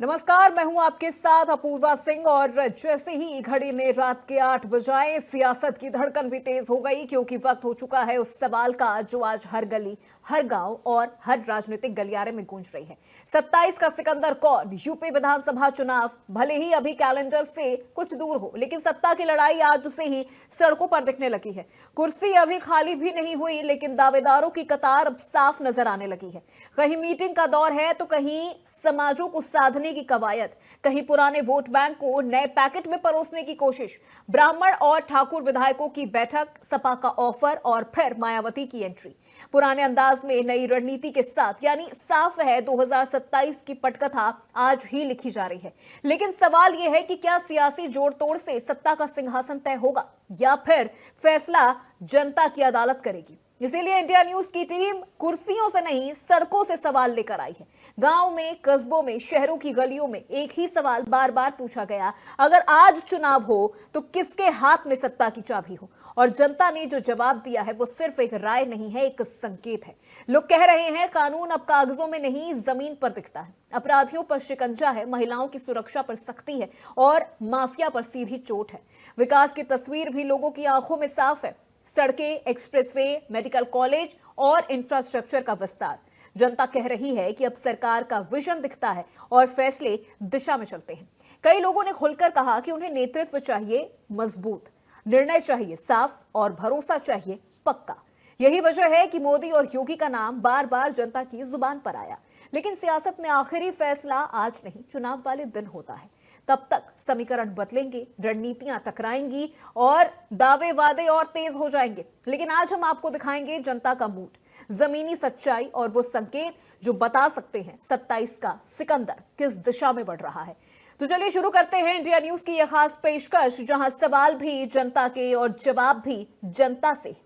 नमस्कार, मैं हूं आपके साथ अपूर्वा सिंह। और जैसे ही घड़ी ने रात के 8 बजाए, सियासत की धड़कन भी तेज हो गई, क्योंकि वक्त हो चुका है उस सवाल का जो आज हर गली, हर गांव और हर राजनीतिक गलियारे में गूंज रही है। 27 का सिकंदर कौन? यूपी विधानसभा चुनाव भले ही अभी कैलेंडर से कुछ दूर हो, लेकिन सत्ता की लड़ाई आज से ही सड़कों पर दिखने लगी है। कुर्सी अभी खाली भी नहीं हुई, लेकिन दावेदारों की कतार अब साफ नजर आने लगी है। कहीं मीटिंग का दौर है तो कहीं समाजों को साधने की कवायद, कहीं पुराने वोट बैंक को नए पैकेट में परोसने की कोशिश। ब्राह्मण और ठाकुर विधायकों की बैठक, सपा का ऑफर और फिर मायावती की एंट्री। पुराने अंदाज में नई रणनीति के साथ, यानी साफ है 2027 की पटकथा आज ही लिखी जा रही है। लेकिन सवाल यह है कि क्या सियासी जोड़ तोड़ से सत्ता का सिंहासन तय होगा या फिर फैसला जनता की अदालत करेगी। इसीलिए इंडिया न्यूज की टीम कुर्सियों से नहीं, सड़कों से सवाल लेकर आई है। गांव में, कस्बों में, शहरों की गलियों में एक ही सवाल बार बार पूछा गया, अगर आज चुनाव हो तो किसके हाथ में सत्ता की चाबी हो? और जनता ने जो जवाब दिया है वो सिर्फ एक राय नहीं है, एक संकेत है। लोग कह रहे हैं कानून अब कागजों में नहीं, जमीन पर दिखता है। अपराधियों पर शिकंजा है, महिलाओं की सुरक्षा पर सख्ती है और माफिया पर सीधी चोट है। विकास की तस्वीर भी लोगों की आंखों में साफ है। सड़कें, एक्सप्रेसवे, मेडिकल कॉलेज और इंफ्रास्ट्रक्चर का विस्तार। जनता कह रही है कि अब सरकार का विजन दिखता है और फैसले दिशा में चलते हैं। कई लोगों ने खुलकर कहा कि उन्हें नेतृत्व चाहिए मजबूत, निर्णय चाहिए साफ और भरोसा चाहिए पक्का। यही वजह है कि मोदी और योगी का नाम बार बार जनता की जुबान पर आया। लेकिन सियासत में आखिरी फैसला आज नहीं, चुनाव वाले दिन होता है। तब तक समीकरण बदलेंगे, रणनीतियां टकराएंगी और दावे वादे और तेज हो जाएंगे। लेकिन आज हम आपको दिखाएंगे जनता का मूड, जमीनी सच्चाई और वो संकेत जो बता सकते हैं 27 का सिकंदर किस दिशा में बढ़ रहा है। तो चलिए शुरू करते हैं इंडिया न्यूज की यह खास पेशकश, जहां सवाल भी जनता के और जवाब भी जनता से।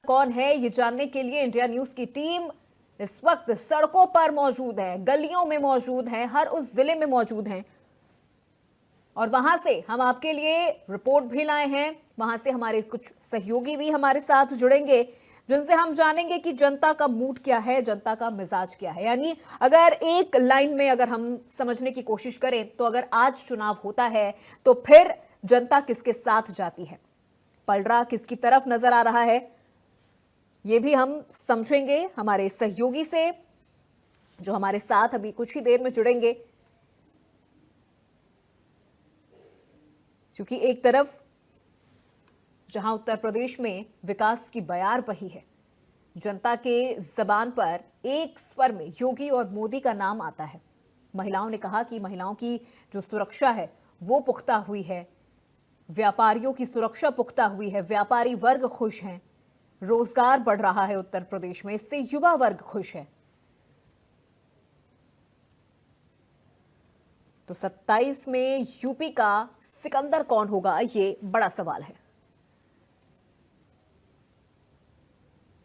कौन है, ये जानने के लिए इंडिया न्यूज की टीम इस वक्त सड़कों पर मौजूद है, गलियों में मौजूद है, हर उस जिले में मौजूद है। और वहां से हम आपके लिए रिपोर्ट भी लाए हैं। वहां से हमारे कुछ सहयोगी भी हमारे साथ जुड़ेंगे, जिनसे हम जानेंगे कि जनता का मूड क्या है, जनता का मिजाज क्या है। यानी अगर एक लाइन में अगर हम समझने की कोशिश करें तो अगर आज चुनाव होता है तो फिर जनता किसके साथ जाती है, पलड़ा किसकी तरफ नजर आ रहा है, ये भी हम समझेंगे हमारे सहयोगी से जो हमारे साथ अभी कुछ ही देर में जुड़ेंगे। क्योंकि एक तरफ जहां उत्तर प्रदेश में विकास की बयार बही है, जनता के जबान पर एक स्वर में योगी और मोदी का नाम आता है। महिलाओं ने कहा कि महिलाओं की जो सुरक्षा है वो पुख्ता हुई है, व्यापारियों की सुरक्षा पुख्ता हुई है, व्यापारी वर्ग खुश हैं, रोजगार बढ़ रहा है उत्तर प्रदेश में, इससे युवा वर्ग खुश है। तो 27 में यूपी का सिकंदर कौन होगा, ये बड़ा सवाल है।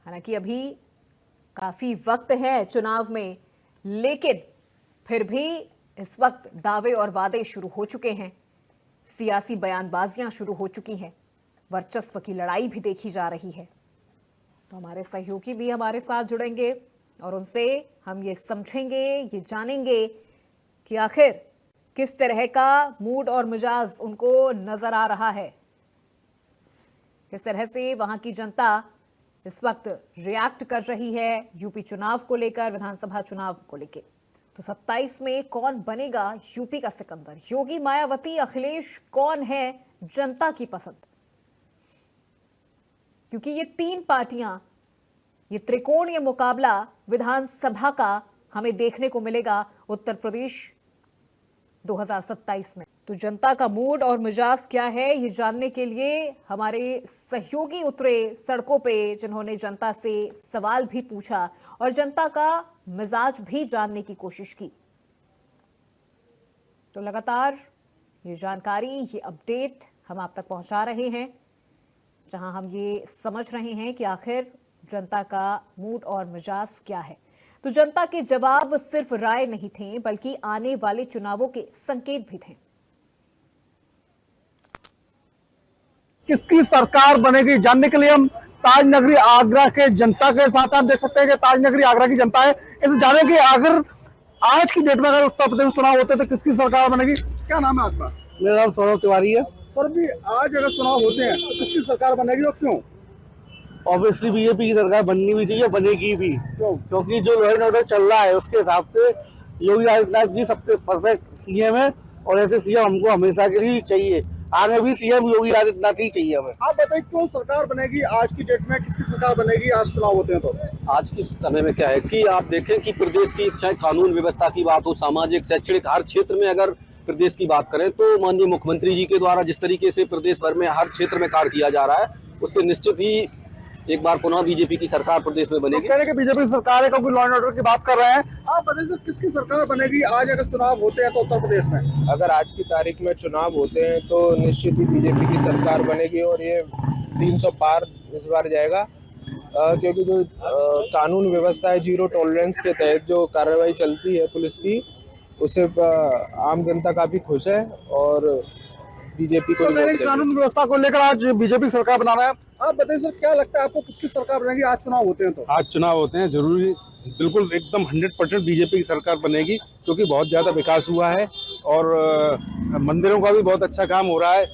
हालांकि अभी काफी वक्त है चुनाव में, लेकिन फिर भी इस वक्त दावे और वादे शुरू हो चुके हैं, सियासी बयानबाजियां शुरू हो चुकी हैं, वर्चस्व की लड़ाई भी देखी जा रही है। तो हमारे सहयोगी भी हमारे साथ जुड़ेंगे और उनसे हम ये समझेंगे, ये जानेंगे कि आखिर किस तरह का मूड और मिजाज उनको नजर आ रहा है, किस तरह से वहां की जनता इस वक्त रिएक्ट कर रही है यूपी चुनाव को लेकर, विधानसभा चुनाव को लेकर। तो 27 में कौन बनेगा यूपी का सिकंदर? योगी, मायावती, अखिलेश, कौन है जनता की पसंद? क्योंकि ये तीन पार्टियां, ये त्रिकोणीय मुकाबला विधानसभा का हमें देखने को मिलेगा उत्तर प्रदेश 2027 में। तो जनता का मूड और मिजाज क्या है, ये जानने के लिए हमारे सहयोगी उतरे सड़कों पे, जिन्होंने जनता से सवाल भी पूछा और जनता का मिजाज भी जानने की कोशिश की। तो लगातार ये जानकारी, ये अपडेट हम आप तक पहुंचा रहे हैं, जहां हम ये समझ रहे हैं कि आखिर जनता का मूड और मिजाज क्या है। तो जनता के जवाब सिर्फ राय नहीं थे, बल्कि आने वाले चुनावों के संकेत भी थे। किसकी सरकार बनेगी जानने के लिए हम ताज नगरी आगरा के जनता के साथ। आप देख सकते हैं कि ताज नगरी आगरा की जनता है। इसे जाने कि अगर आज की डेट में अगर उत्तर प्रदेश चुनाव होते तो किसकी सरकार बनेगी। क्या नाम है आपका? मेरा नाम सौरभ तिवारी है। सर भी आज अगर चुनाव होते हैं तो किसकी सरकार बनेगी और क्यों? ऑब्वियसली बीजेपी की सरकार बननी भी चाहिए, बनेगी भी, क्योंकि जो लॉ एंड ऑर्डर चल रहा है उसके हिसाब से योगी आदित्यनाथ जी सबसे परफेक्ट सीएम है और ऐसे सीएम हमको हमेशा के लिए चाहिए। आगे भी सीएम योगी आदित्यनाथ ही चाहिए हमें। आप बताइए क्यों सरकार बनेगी आज की डेट में, किसकी सरकार बनेगी आज चुनाव होते हैं तो? आज के समय में क्या है कि आप देखें कि प्रदेश की चाहे कानून व्यवस्था की बात हो, सामाजिक शैक्षणिक हर क्षेत्र में अगर प्रदेश की बात करें तो माननीय मुख्यमंत्री जी के द्वारा जिस तरीके से प्रदेश भर में हर क्षेत्र में कार्य किया जा रहा है उससे निश्चित ही एक बार पुनः बीजेपी की सरकार प्रदेश में बनेगी। कह रहे कि बीजेपी सरकार है क्योंकि लॉ एंड ऑर्डर की बात कर रहे हैं। आप बताइए किसकी सरकार बनेगी आज अगर चुनाव होते हैं तो उत्तर प्रदेश में? अगर आज की तारीख में चुनाव होते हैं तो निश्चित ही बीजेपी की सरकार बनेगी और ये 300 पार इस बार जाएगा, क्योंकि जो कानून व्यवस्था है, जीरो टॉलरेंस के तहत जो कार्रवाई चलती है पुलिस की, उससे आम जनता काफी खुश है और बीजेपी को कानून व्यवस्था को लेकर आज बीजेपी सरकार बना रहा है। आप बताइए सर क्या लगता है आपको किसकी सरकार बनेगी आज चुनाव होते हैं तो? आज चुनाव होते हैं जरूरी बिल्कुल एकदम 100% बीजेपी की सरकार बनेगी, क्योंकि बहुत ज़्यादा विकास हुआ है और मंदिरों का भी बहुत अच्छा काम हो रहा है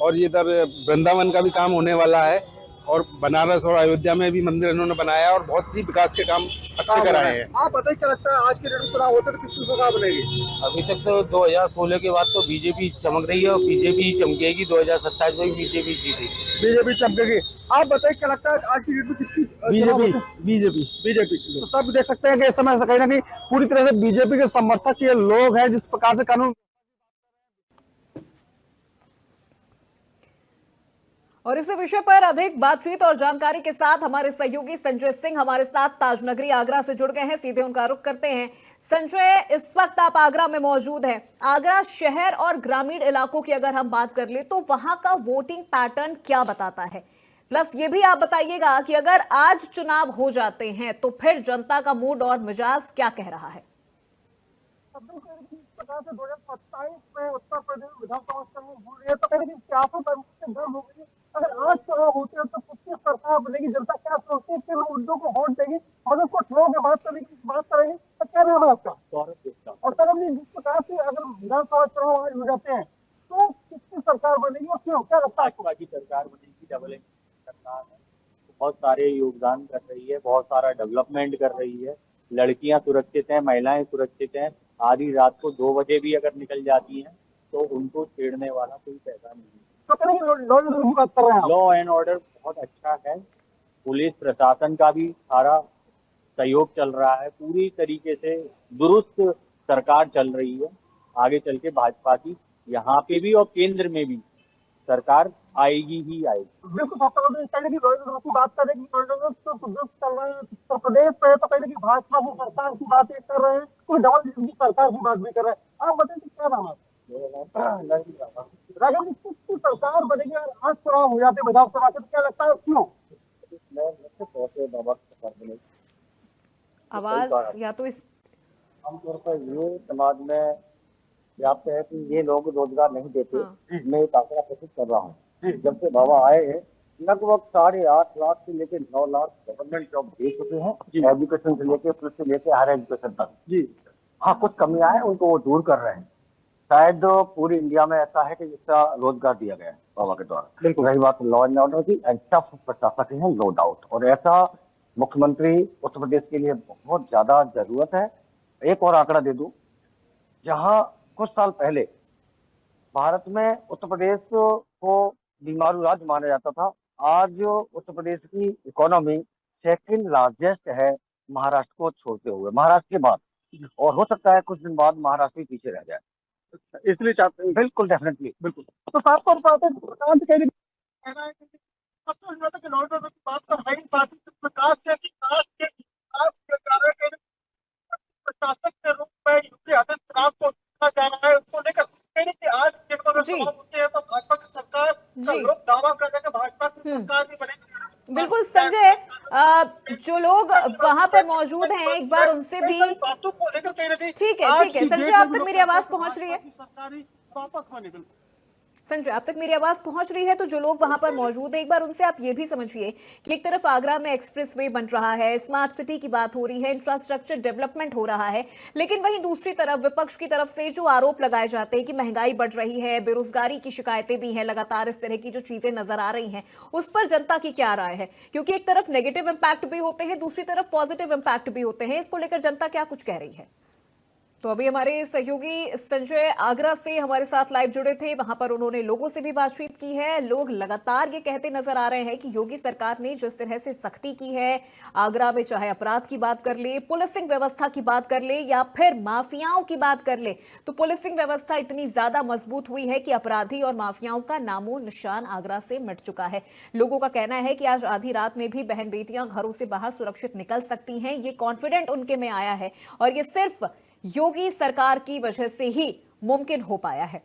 और ये इधर वृंदावन का भी काम होने वाला है और बनारस और अयोध्या में भी मंदिर इन्होंने बनाया और बहुत ही विकास के काम अच्छे कराए हैं। आप बताइए क्या लगता है आज के डेट में चुनाव होते हैं तो किसकी सरकार बनेगी? अभी तक तो 2016 के बाद तो बीजेपी चमक रही है और बीजेपी चमकेगी। 2027 में भी बीजेपी जीतेगी। बीजेपी चमकेगी। आप बताइए क्या लगता है आज की डेट में किसकी? बीजेपी। तो सब देख सकते हैं कि इस समय कहीं ना कहीं पूरी तरह से बीजेपी के समर्थक ये लोग हैं जिस प्रकार से कानून। और इसी विषय पर अधिक बातचीत और जानकारी के साथ हमारे सहयोगी संजय सिंह हमारे साथ ताज नगरी आगरा से जुड़ गए हैं। सीधे उनका रुख करते हैं। संजय, इस वक्त आप आगरा में मौजूद हैं। आगरा शहर और ग्रामीण इलाकों की अगर हम बात कर ले तो वहां का वोटिंग पैटर्न क्या बताता है? प्लस ये भी आप बताइएगा कि अगर आज चुनाव हो जाते हैं तो फिर जनता का मूड और मिजाज क्या कह रहा है? 2027 में उत्तर प्रदेश विधानसभा चुनाव हो रही है तो कहीं सियासत गर्म हो गई है। अगर आज चुनाव होते हैं तो किसकी सरकार बनेगी? जनता क्या सोचती है, किन मुद्दों को वोट देगी और उसको ठोक के बात करेगी तो क्या नाम है आपका? और सर जिस प्रकार से अगर विधानसभा चुनाव आज हो जाते हैं तो किसकी सरकार बनेगी और क्यों, क्या लगता है? भाजपा की सरकार बनेगी। डबल इंजन सरकार है, बहुत सारे योगदान कर रही है, बहुत सारा डेवलपमेंट कर रही है। लड़कियां सुरक्षित हैं, महिलाएं सुरक्षित हैं। आधी रात को 2 बजे भी अगर निकल जाती हैं तो उनको छेड़ने वाला कोई पैसा नहीं है। लॉ एंड ऑर्डर बहुत अच्छा है। पुलिस प्रशासन का भी सारा सहयोग चल रहा है। पूरी तरीके से दुरुस्त सरकार चल रही है। आगे चल के भाजपा की यहाँ पे भी और केंद्र में भी सरकार आएगी ही आएगी। बिल्कुल बात करें उत्तर प्रदेश में तो कहीं भाजपा की सरकार की बात कर रहे हैं, कोई डबल इंजन की सरकार की बात भी कर रहे हैं। आप बताइए क्या नाम है? राघव, किसकी सरकार बनेगी और आज चुनाव हो जाते विधानसभा के तो क्या लगता है क्यों? आवाज या तो इस आमतौर पर ये समाज में व्याप्त है कि ये लोग रोजगार नहीं देते। मैं एक आंकड़ा प्रस्तुत कर रहा हूँ। जब से बाबा आए हैं लगभग 8.5 लाख से लेकर 9 लाख गवर्नमेंट जॉब दे चुके हैं। एजुकेशन से लेकर प्लस से लेकर हायर एजुकेशन तक। जी हाँ, कुछ कमियां हैं उनको वो दूर कर रहे हैं। शायद पूरी इंडिया में ऐसा है कि जिसका रोजगार दिया गया है बाबा के द्वारा। रही बात लॉ एंड ऑर्डर की, अच्छा प्रशासक है नो डाउट, और ऐसा मुख्यमंत्री उत्तर प्रदेश के लिए बहुत ज्यादा जरूरत है। एक और आंकड़ा दे दूं, जहां कुछ साल पहले भारत में उत्तर प्रदेश को बीमारू राज्य माना जाता था, आज उत्तर प्रदेश की इकोनॉमी सेकंड लार्जेस्ट है महाराष्ट्र को छोड़ते हुए, महाराष्ट्र के बाद। और हो सकता है कुछ दिन बाद महाराष्ट्र भी पीछे रह जाए, इसलिए चाहते हैं। बिल्कुल डेफिनेटली बिल्कुल। तो साफ तौर पर प्रशासक के रूप में योगी आदित्यनाथ को चुना जा रहा है, उसको लेकर आज होते हैं तो भाजपा की सरकार का लोग दावा कर रहे हैं कि भाजपा की सरकार भी बनेगी। बिल्कुल संजय, जो लोग वहां पर मौजूद हैं एक बार उनसे भी बातों को लेकर कहीं ना कहीं ठीक है संजय, आप तक मेरी आवाज पहुंच रही है? सरकारी वापस बने। संजय, अब तक मेरी आवाज पहुंच रही है? तो जो लोग वहां पर मौजूद हैं, एक बार उनसे आप ये भी समझिए कि एक तरफ आगरा में एक्सप्रेसवे बन रहा है, स्मार्ट सिटी की बात हो रही है, इंफ्रास्ट्रक्चर डेवलपमेंट हो रहा है, लेकिन वहीं दूसरी तरफ विपक्ष की तरफ से जो आरोप लगाए जाते हैं कि महंगाई बढ़ रही है, बेरोजगारी की शिकायतें भी हैं, लगातार इस तरह की जो चीजें नजर आ रही हैं, उस पर जनता की क्या राय है? क्योंकि एक तरफ नेगेटिव इंपैक्ट भी होते हैं, दूसरी तरफ पॉजिटिव इंपैक्ट भी होते हैं। इसको लेकर जनता क्या कुछ कह रही है? तो अभी हमारे सहयोगी संजय आगरा से हमारे साथ लाइव जुड़े थे, वहां पर उन्होंने लोगों से भी बातचीत की है। लोग लगातार ये कहते नजर आ रहे हैं कि योगी सरकार ने जिस तरह से सख्ती की है आगरा में, चाहे अपराध की बात कर ले, पुलिसिंग व्यवस्था की बात कर ले या फिर माफियाओं की बात कर ले, तो पुलिसिंग व्यवस्था इतनी ज्यादा मजबूत हुई है कि अपराधी और माफियाओं का नामो निशान आगरा से मिट चुका है। लोगों का कहना है कि आज आधी रात में भी बहन बेटियां घरों से बाहर सुरक्षित निकल सकती हैं। ये कॉन्फिडेंट उनके में आया है और ये सिर्फ योगी सरकार की वजह से ही मुमकिन हो पाया है।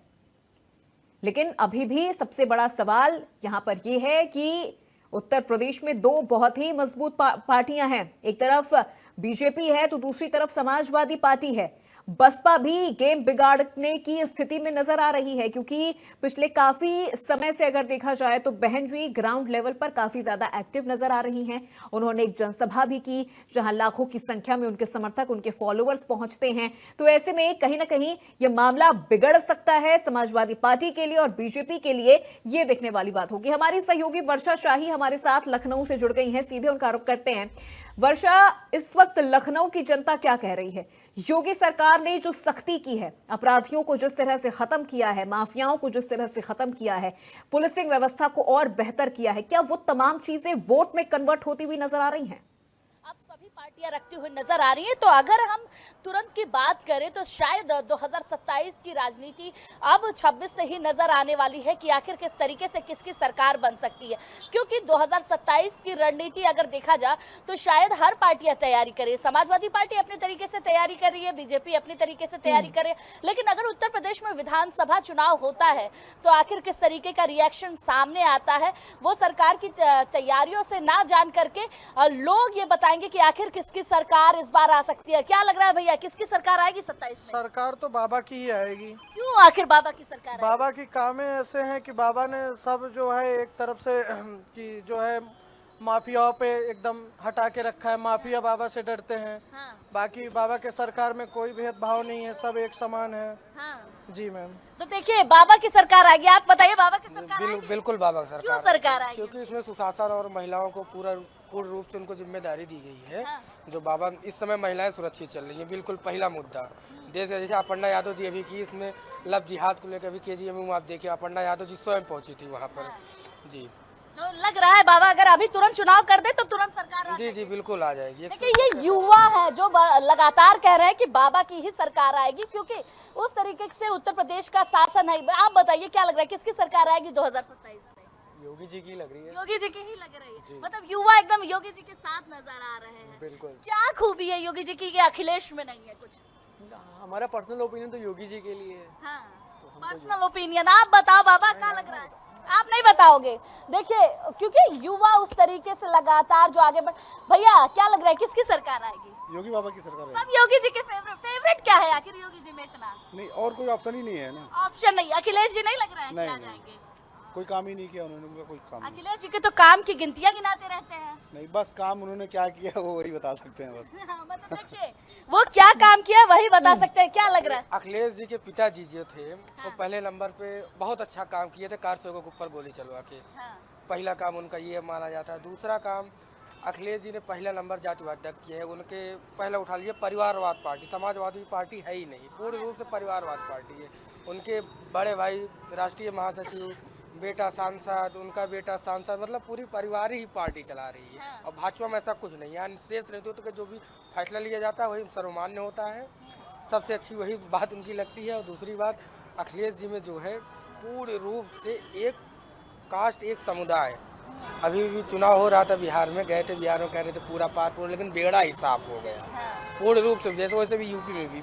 लेकिन अभी भी सबसे बड़ा सवाल यहां पर यह है कि उत्तर प्रदेश में दो बहुत ही मजबूत पार्टियां हैं। एक तरफ बीजेपी है तो दूसरी तरफ समाजवादी पार्टी है। बसपा भी गेम बिगाड़ने की स्थिति में नजर आ रही है, क्योंकि पिछले काफी समय से अगर देखा जाए तो बहन जी ग्राउंड लेवल पर काफी ज्यादा एक्टिव नजर आ रही हैं। उन्होंने एक जनसभा भी की जहां लाखों की संख्या में उनके समर्थक, उनके फॉलोअर्स पहुंचते हैं। तो ऐसे में कहीं ना कहीं यह मामला बिगड़ सकता है समाजवादी पार्टी के लिए और बीजेपी के लिए। यह देखने वाली बात होगी। हमारी सहयोगी वर्षा शाही हमारे साथ लखनऊ से जुड़ गई हैं, सीधे उनका आरोप करते हैं। वर्षा, इस वक्त लखनऊ की जनता क्या कह रही है? योगी सरकार ने जो सख्ती की है, अपराधियों को जिस तरह से खत्म किया है, माफियाओं को जिस तरह से खत्म किया है, पुलिसिंग व्यवस्था को और बेहतर किया है, क्या वो तमाम चीजें वोट में कन्वर्ट होती हुई नजर आ रही हैं? अब सभी पार्टियां रखती हुई नजर आ रही हैं। तो अगर हम तुरंत की बात करें तो शायद 2027 की राजनीति अब 26 से ही नजर आने वाली है कि आखिर किस तरीके से किसकी सरकार बन सकती है। क्योंकि 2027 की रणनीति अगर देखा जाए तो शायद हर पार्टियां तैयारी करे। समाजवादी पार्टी अपने तरीके से तैयारी कर रही है, बीजेपी अपनी तरीके से तैयारी करे, लेकिन अगर उत्तर प्रदेश में विधानसभा चुनाव होता है तो आखिर किस तरीके का रिएक्शन सामने आता है, वो सरकार की तैयारियों से ना जान करके लोग ये बताएंगे कि आखिर किसकी सरकार इस बार आ सकती है। क्या लग रहा है भैया, किसकी सरकार आएगी 27 में? सरकार तो बाबा की ही आएगी। क्यों आखिर बाबा की सरकार आएगी? बाबा की कामें ऐसे हैं कि बाबा ने सब जो है एक तरफ से कि जो है माफियाओं पे एकदम हटा के रखा है। माफिया बाबा से डरते हैं। हाँ। बाकी बाबा के सरकार में कोई भेदभाव नहीं है, सब एक समान है। हाँ। जी मैम। तो देखिए बाबा की सरकार आएगी। आप बताइए बाबा की सरकार आएगी? बिल्कुल बाबा सरकार। क्यों सरकार आएगी? क्योंकि इसमें सुशासन और महिलाओं को पूर्ण रूप से उनको जिम्मेदारी दी गई है। हाँ। जो बाबा इस समय महिलाएं सुरक्षित चल रही हैं, बिल्कुल पहला मुद्दा। देश जैसे अपर्णा यादव जी अभी की इसमें लव जिहाद को लेकर भी केजीएम में आप देखिए, अपर्णा यादव जी स्वयं पहुंची थी वहाँ पर। जी तो लग रहा है बाबा अगर अभी तुरंत चुनाव कर दे तो तुरंत सरकार आ जी जाएगी। जी बिल्कुल आ जाएगी। देखिए ये युवा है जो लगातार कह रहे हैं कि बाबा की ही सरकार आएगी, क्योंकि उस तरीके से उत्तर प्रदेश का शासन है। आप बताइए क्या लग रहा है, किसकी सरकार आएगी 2027 में? योगी जी की लग रही है। योगी जी की ही लग रही है। मतलब युवा एकदम योगी जी के साथ नजर आ रहे हैं। बिल्कुल। क्या खूबी है योगी जी की कि अखिलेश में नहीं है कुछ? हमारा पर्सनल ओपिनियन तो योगी जी के लिए है। हाँ, पर्सनल ओपिनियन। आप बताओ बाबा क्या लग रहा है? आप नहीं बताओगे? देखिए क्योंकि युवा उस तरीके से लगातार जो आगे बढ़। भैया क्या लग रहा है, किसकी सरकार आएगी? योगी बाबा की सरकार है। सब योगी जी के फेवरेट क्या है आखिर योगी जी में इतना? नहीं, और कोई ऑप्शन ही नहीं है ना। ऑप्शन नहीं। अखिलेश जी नहीं लग रहा है कि आ जाएंगे? कोई काम ही नहीं किया उन्होंने, उनका कोई काम नहीं। अखिलेश जी के तो काम की गिनतियां गिनाते रहते हैं। नहीं, बस काम उन्होंने क्या किया वो वही बता सकते हैं बस। मतलब देखिए वो क्या काम किया वही बता सकते हैं। क्या लग रहा है? अखिलेश जी के पिताजी जो थे वो पहले नंबर पे बहुत अच्छा काम किए थे, कार सेवकों के ऊपर गोली चलवा के। पहला काम उनका ये माना जाता है। दूसरा काम अखिलेश जी ने पहला नंबर जातिवाद तक किया है। उनके पहला उठा लीजिए परिवारवाद पार्टी, समाजवादी पार्टी है ही नहीं, पूर्ण रूप से परिवारवाद पार्टी है। उनके बड़े भाई राष्ट्रीय महासचिव, बेटा सांसद, उनका बेटा सांसद, मतलब पूरी परिवार ही पार्टी चला रही है। और भाजपा में ऐसा कुछ नहीं है। शेष नेतृत्व का जो भी फैसला लिया जाता है वही सर्वमान्य होता है। सबसे अच्छी वही बात उनकी लगती है। और दूसरी बात अखिलेश जी में जो है पूर्ण रूप से एक कास्ट, एक समुदाय। अभी भी चुनाव हो रहा था बिहार में, गए थे बिहार में, कह रहे थे पूरा पार पूर्ण, लेकिन बेड़ा ही साफ हो गया पूर्ण रूप से। जैसे वैसे भी यूपी में भी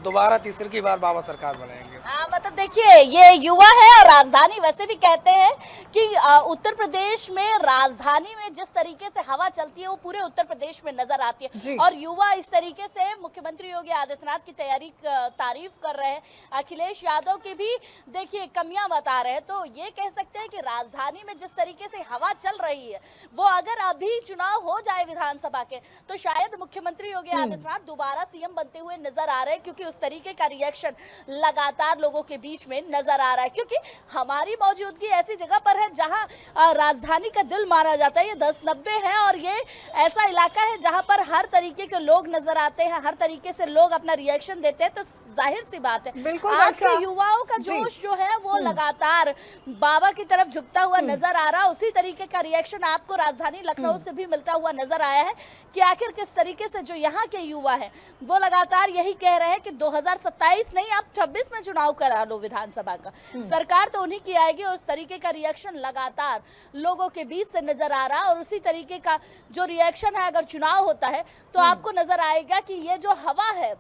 दोबारा तीसरी बार बाबा सरकार बनाएंगे। मतलब देखिए ये युवा है और राजधानी वैसे भी कहते हैं कि उत्तर प्रदेश में राजधानी में जिस तरीके से हवा चलती है वो पूरे उत्तर प्रदेश में नजर आती है और युवा इस तरीके से मुख्यमंत्री योगी आदित्यनाथ की तैयारी तारीफ कर रहे हैं। अखिलेश यादव की भी देखिए कमियां बता रहे हैं। तो ये कह सकते हैं कि राजधानी में जिस तरीके से हवा चल रही है वो अगर अभी चुनाव हो जाए विधानसभा के तो शायद मुख्यमंत्री योगी आदित्यनाथ दोबारा सीएम बनते हुए नजर आ रहे हैं, क्योंकि उस तरीके का रिएक्शन लगातार लोगों के बीच में नजर आ रहा है। क्योंकि हमारी मौजूदगी ऐसी जगह पर है जहां राजधानी का दिल माना जाता है। ये 10-90 है और ये ऐसा इलाका है जहां पर हर तरीके के लोग नजर आते हैं, हर तरीके से लोग अपना रिएक्शन देते हैं। तो जाहिर सी बात है आज के युवाओं का जोश जो है वो लगातार बाबा की तरफ झुकता हुआ नजर आ रहा है। उसी तरीके का रिएक्शन आपको राजधानी लखनऊ से भी मिलता हुआ नजर आया है कि आखिर किस तरीके से जो यहाँ के युवा हैं वो लगातार यही कह रहे हैं कि 2027 नहीं आप 26 में चुनाव करा लो विधानसभा का, सरकार तो उन्हीं की आएगी। और उस तरीके का रिएक्शन लगातार लोगों के बीच से नजर आ रहा है और उसी तरीके का जो रिएक्शन है अगर चुनाव होता है तो आपको नजर आएगा कि ये जो हवा है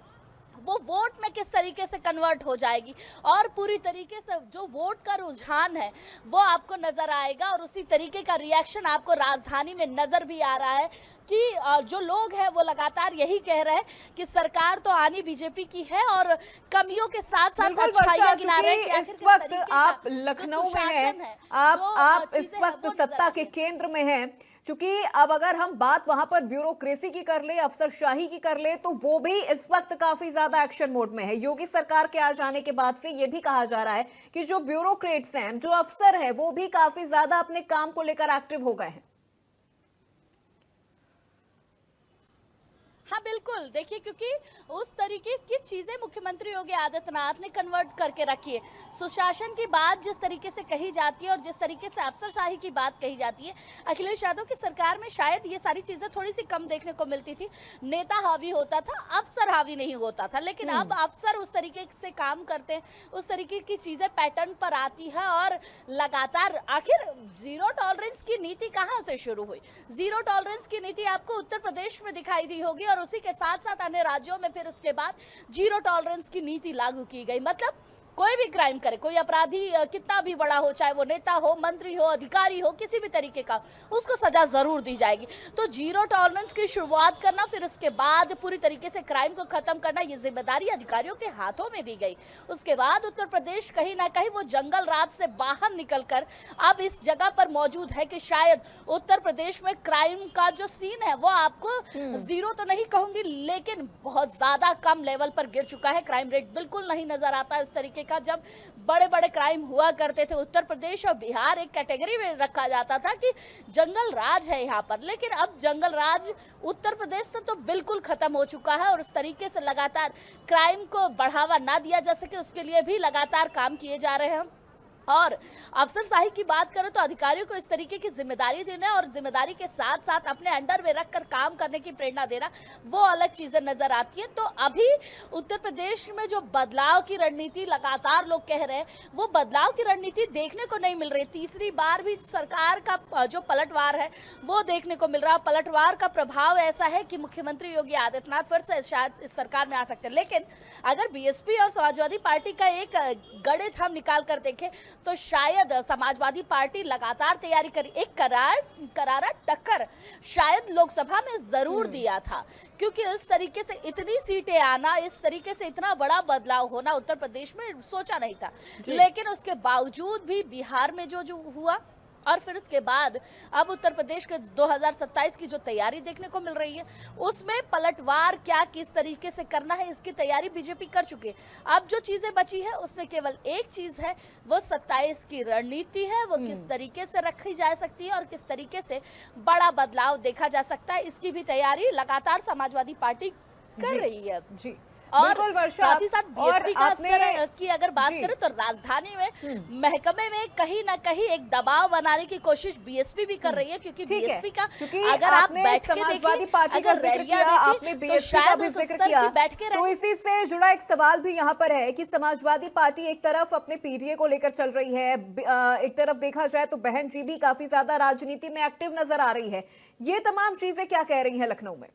वो वोट में किस तरीके से कन्वर्ट हो जाएगी और पूरी तरीके से जो वोट का रुझान है वो आपको नजर आएगा। और उसी तरीके का रिएक्शन आपको राजधानी में नजर भी आ रहा है कि जो लोग हैं वो लगातार यही कह रहे हैं कि सरकार तो आनी बीजेपी की है और कमियों के साथ साथ अच्छाइयां गिना रहे हैं। इस वक्त आप लखनऊ में हैं, आप इस वक्त सत्ता के केंद्र में हैं। चूंकि अब अगर हम बात वहां पर ब्यूरोक्रेसी की कर ले, अफसरशाही की कर ले, तो वो भी इस वक्त काफी ज्यादा एक्शन मोड में है। योगी सरकार के आ जाने के बाद से ये भी कहा जा रहा है कि जो ब्यूरोक्रेट्स हैं, जो अफसर हैं, वो भी काफी ज्यादा अपने काम को लेकर एक्टिव हो गए हैं। हाँ बिल्कुल, देखिए क्योंकि उस तरीके की चीजें मुख्यमंत्री योगी आदित्यनाथ ने कन्वर्ट करके रखी है। सुशासन की बात जिस तरीके से कही जाती है और जिस तरीके से अफसरशाही की बात कही जाती है, अखिलेश यादव की सरकार में शायद ये सारी चीजें थोड़ी सी कम देखने को मिलती थी। नेता हावी होता था, अफसर हावी नहीं होता था। लेकिन अब अफसर उस तरीके से काम करते हैं, उस तरीके की चीजें पैटर्न पर आती है और लगातार आखिर जीरो टॉलरेंस की नीति कहाँ से शुरू हुई? जीरो टॉलरेंस की नीति आपको उत्तर प्रदेश में दिखाई दी होगी और उसी के साथ साथ अन्य राज्यों में फिर उसके बाद जीरो टॉलरेंस की नीति लागू की गई। मतलब कोई भी क्राइम करे, कोई अपराधी कितना भी बड़ा हो, चाहे वो नेता हो, मंत्री हो, अधिकारी हो, किसी भी तरीके का, उसको सजा जरूर दी जाएगी। तो जीरो टॉलरेंस की शुरुआत करना, फिर उसके बाद पूरी तरीके से क्राइम को खत्म करना, ये जिम्मेदारी अधिकारियों के हाथों में दी गई। उसके बाद उत्तर प्रदेश कहीं ना कहीं वो जंगल राज से बाहर निकलकर अब इस जगह पर मौजूद है कि शायद उत्तर प्रदेश में क्राइम का जो सीन है वो आपको जीरो तो नहीं कहूंगी लेकिन बहुत ज्यादा कम लेवल पर गिर चुका है। क्राइम रेट बिल्कुल नहीं नजर आता है उस तरीके का। जब बड़े बड़े क्राइम हुआ करते थे उत्तर प्रदेश और बिहार एक कैटेगरी में रखा जाता था कि जंगल राज है यहाँ पर, लेकिन अब जंगल राज उत्तर प्रदेश से तो बिल्कुल खत्म हो चुका है और उस तरीके से लगातार क्राइम को बढ़ावा ना दिया जा सके उसके लिए भी लगातार काम किए जा रहे हैं। और अफसरशाही की बात करें तो अधिकारियों को इस तरीके की जिम्मेदारी देना और जिम्मेदारी के साथ साथ अपने अंडर में रखकर काम करने की प्रेरणा देना, वो अलग चीजें नजर आती हैं। तो अभी उत्तर प्रदेश में जो बदलाव की रणनीति लगातार लोग कह रहे हैं वो बदलाव की रणनीति देखने को नहीं मिल रही। तीसरी बार भी सरकार का जो पलटवार है वो देखने को मिल रहा है। पलटवार का प्रभाव ऐसा है कि मुख्यमंत्री योगी आदित्यनाथ फिर से शायद इस सरकार में आ सकते हैं। लेकिन अगर बीएसपी और समाजवादी पार्टी का एक गणित हम निकाल कर देखें तो शायद समाजवादी पार्टी लगातार तैयारी करी, एक करारा टक्कर शायद लोकसभा में जरूर दिया था, क्योंकि इस तरीके से इतनी सीटें आना, इस तरीके से इतना बड़ा बदलाव होना उत्तर प्रदेश में सोचा नहीं था। लेकिन उसके बावजूद भी बिहार में जो हुआ और फिर उसके बाद अब उत्तर प्रदेश के 2027 की जो तैयारी देखने को मिल रही है उसमें पलटवार क्या किस तरीके से करना है इसकी तैयारी बीजेपी कर चुकी है। अब जो चीजें बची है उसमें केवल एक चीज है, वो 27 की रणनीति है, वो किस तरीके से रखी जा सकती है और किस तरीके से बड़ा बदलाव देखा जा सकता है, इसकी भी तैयारी लगातार समाजवादी पार्टी कर रही है। जी और साथ ही साथ बीएसपी का असर की अगर बात करें तो राजधानी में महकमे में कहीं ना कहीं एक दबाव बनाने की कोशिश बीएसपी भी कर रही है, क्योंकि बीएसपी का अगर आप बैठ के समाजवादी पार्टी का जिक्र किया, आपने बीएसपी का भी जिक्र किया, तो इसी से जुड़ा एक सवाल भी यहाँ पर है कि समाजवादी पार्टी एक तरफ अपने पीडीए को लेकर चल रही है, एक तरफ देखा जाए तो बहन जी भी काफी ज्यादा राजनीति में एक्टिव नजर आ रही है। ये तमाम चीजें क्या कह रही है लखनऊ में?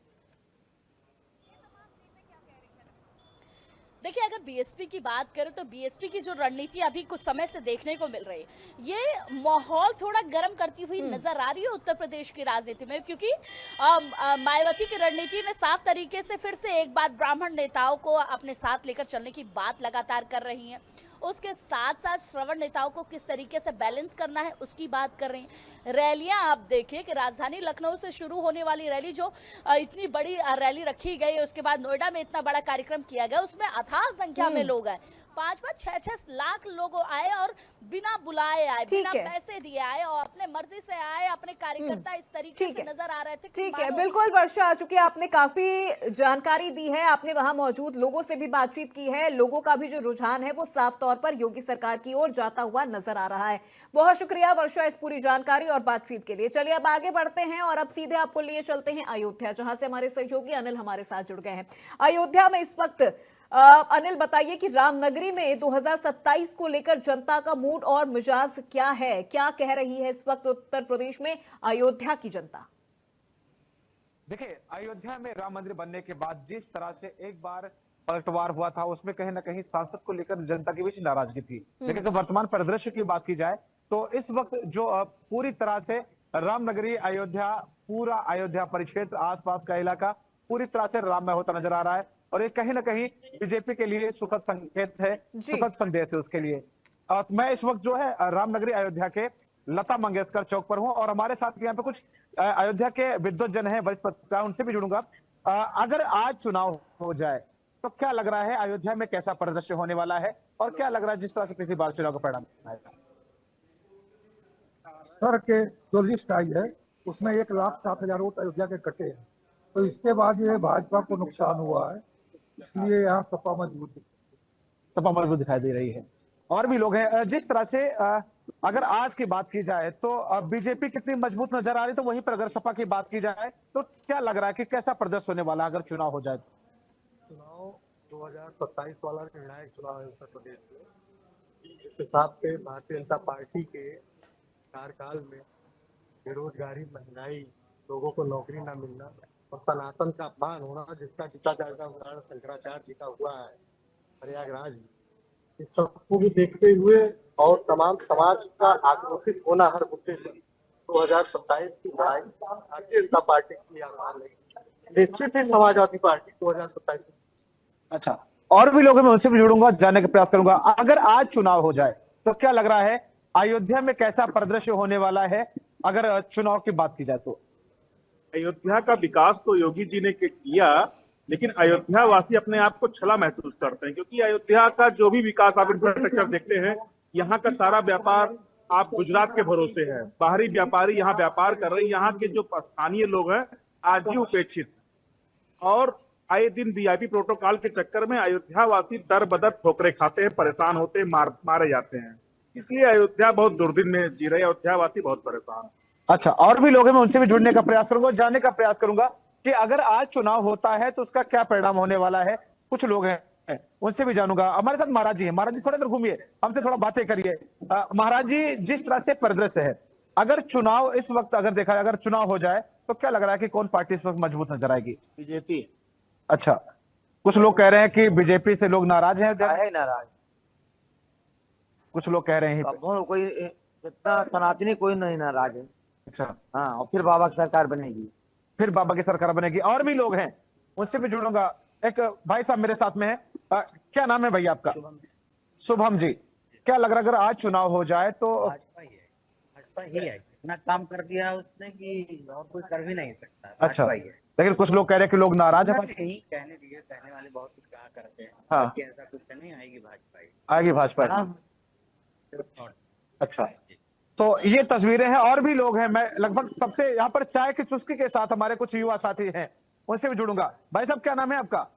देखिए, अगर बीएसपी की बात करें तो बीएसपी की जो रणनीति अभी कुछ समय से देखने को मिल रही है, ये माहौल थोड़ा गर्म करती हुई नजर आ रही है उत्तर प्रदेश की राजनीति में, क्योंकि मायावती की रणनीति में साफ तरीके से फिर से एक बार ब्राह्मण नेताओं को अपने साथ लेकर चलने की बात लगातार कर रही हैं। उसके साथ साथ श्रवण नेताओं को किस तरीके से बैलेंस करना है उसकी बात कर रही हैं। रैलियां आप देखिए कि राजधानी लखनऊ से शुरू होने वाली रैली, जो इतनी बड़ी रैली रखी गई, उसके बाद नोएडा में इतना बड़ा कार्यक्रम किया गया, उसमें अथाह संख्या में लोग आए, 5-5, 6-6 लाख लोग आए और बिना बुलाए आए, बिना पैसे दिए आए और अपने मर्जी से आए। अपने कार्यकर्ता इस तरीके से नजर आ रहे थे। ठीक है, बिल्कुल वर्षा, चूंकि आपने काफी जानकारी दी है, आपने वहां मौजूद लोगों से भी बातचीत की है, लोगों का भी जो रुझान है वो साफ तौर पर योगी सरकार की ओर जाता हुआ नजर आ रहा है। बहुत शुक्रिया वर्षा इस पूरी जानकारी और बातचीत के लिए। चलिए अब आगे बढ़ते हैं और अब सीधे आपको लिए चलते हैं अयोध्या, जहां से हमारे सहयोगी अनिल हमारे साथ जुड़ गए हैं। अयोध्या में इस वक्त अनिल बताइए कि रामनगरी में 2027 को लेकर जनता का मूड और मिजाज क्या है, क्या कह रही है इस वक्त उत्तर प्रदेश में अयोध्या की जनता? देखिए, अयोध्या में राम मंदिर बनने के बाद जिस तरह से एक बार पलटवार हुआ था, उसमें कहीं ना कहीं सांसद को लेकर जनता के बीच नाराजगी थी। लेकिन अगर वर्तमान परिदृश्य की बात की जाए तो इस वक्त जो पूरी तरह से रामनगरी अयोध्या, पूरा अयोध्या परिक्षेत्र, आसपास का इलाका पूरी तरह से राममय होता नजर आ रहा है और ये कहीं ना कहीं बीजेपी के लिए सुखद संकेत है, सुखद संदेश है उसके लिए। मैं इस वक्त जो है रामनगरी अयोध्या के लता मंगेशकर चौक पर हूं और हमारे साथ यहाँ पे कुछ अयोध्या के विद्वत जन है, वरिष्ठ पत्रकार, उनसे भी जुड़ूंगा। अगर आज चुनाव हो जाए तो क्या लग रहा है अयोध्या में कैसा परिदृश्य होने वाला है और क्या लग रहा है जिस तरह से पिछली बार चुनाव का परिणाम आएगा? सर के जो लिस्ट आई है उसमें 1,07,000 वोट अयोध्या के कटे हैं, तो इसके बाद ये भाजपा को नुकसान हुआ है, इसलिए यहाँ सपा मजबूत दिखाई दे रही है। और भी लोग हैं। जिस तरह से अगर आज की बात की जाए तो बीजेपी कितनी मजबूत नजर आ रही, तो वहीं पर अगर सपा की बात की जाए तो क्या लग रहा है कि कैसा प्रदर्शन होने वाला अगर चुनाव हो जाए? चुनाव 2027 वाला निर्णायक चुनाव है उत्तर प्रदेश में। इस हिसाब से भारतीय जनता पार्टी के कार्यकाल में बेरोजगारी, महंगाई, लोगों को नौकरी न मिलना और सनातन का अपमान होना, जिसका शिष्टाचार का उदाहरण शंकराचार्य जी का हुआ है प्रयागराज में, इस सबको भी देखते हुए और तमाम समाज का आक्रोशित होना हर मुद्दे पर 2027 की लड़ाई भारतीय जनता पार्टी की आसान नहीं, निश्चित ही समाजवादी पार्टी 2027। अच्छा, और भी लोग हैं, मैं उनसे भी जुड़ूंगा, जानने का प्रयास करूंगा। अगर आज चुनाव हो जाए तो क्या लग रहा है अयोध्या में कैसा परिदृश्य होने वाला है अगर चुनाव की बात की जाए तो? अयोध्या का विकास तो योगी जी ने किया, लेकिन अयोध्या वासी अपने आप को छला महसूस करते हैं, क्योंकि अयोध्या का जो भी विकास आप इंफ्रास्ट्रक्चर देखते हैं, यहाँ का सारा व्यापार आप गुजरात के भरोसे है। बाहरी व्यापारी यहाँ व्यापार कर रहे हैं, यहाँ के जो स्थानीय लोग हैं आज भी उपेक्षित, और आए दिन वीआईपी प्रोटोकॉल के चक्कर में अयोध्या वासी दर बदर ठोकरे खाते हैं, परेशान होते हैं, मारे जाते हैं। इसलिए अयोध्या बहुत दुर्दिन में जी रहे, अयोध्या वासी बहुत परेशान है। अच्छा, और भी लोग हैं, मैं उनसे भी जुड़ने का प्रयास करूंगा, जानने का प्रयास करूंगा कि अगर आज चुनाव होता है तो उसका क्या परिणाम होने वाला है। कुछ लोग हैं, उनसे भी जानूंगा। हमारे साथ महाराज जी हैं। महाराज जी, थोड़ा देर घूमिए, हमसे थोड़ा बातें करिए। महाराज जी, जिस तरह से परिदृश्य है, अगर चुनाव इस वक्त अगर देखा जाए, अगर चुनाव हो जाए तो क्या लग रहा है कि कौन पार्टी इस वक्त मजबूत नजर आएगी? बीजेपी। अच्छा, कुछ लोग कह रहे हैं कि बीजेपी से लोग नाराज हैं। नाराज कुछ लोग कह रहे हैं कोई इतना सनातनी कोई नहीं नाराज है। अच्छा, हाँ, और फिर बाबा की सरकार बनेगी, फिर बाबा की सरकार बनेगी। और भी लोग हैं, उनसे भी जुड़ूंगा। एक भाई साहब मेरे साथ में है। क्या नाम है भैया आपका? शुभम जी, क्या लग रहा है अगर आज चुनाव हो जाए तो? भाजपा ही है, इतना काम कर दिया उसने कि और कोई कर भी नहीं सकता। अच्छा, लेकिन कुछ लोग कह रहे हैं कि लोग नाराज हैं। कहने दिए, कहने वाले बहुत कुछ कहा करते हैं। हाँ, ऐसा कुछ नहीं, आएगी भाजपा ही, आएगी भाजपा। अच्छा, तो ये तस्वीरें हैं। और भी लोग हैं, मैं लगभग सबसे यहाँ पर चाय की चुस्की के साथ हमारे कुछ युवा साथी हैं, उनसे भी जुड़ूंगा। भाई साहब, क्या नाम है आपका?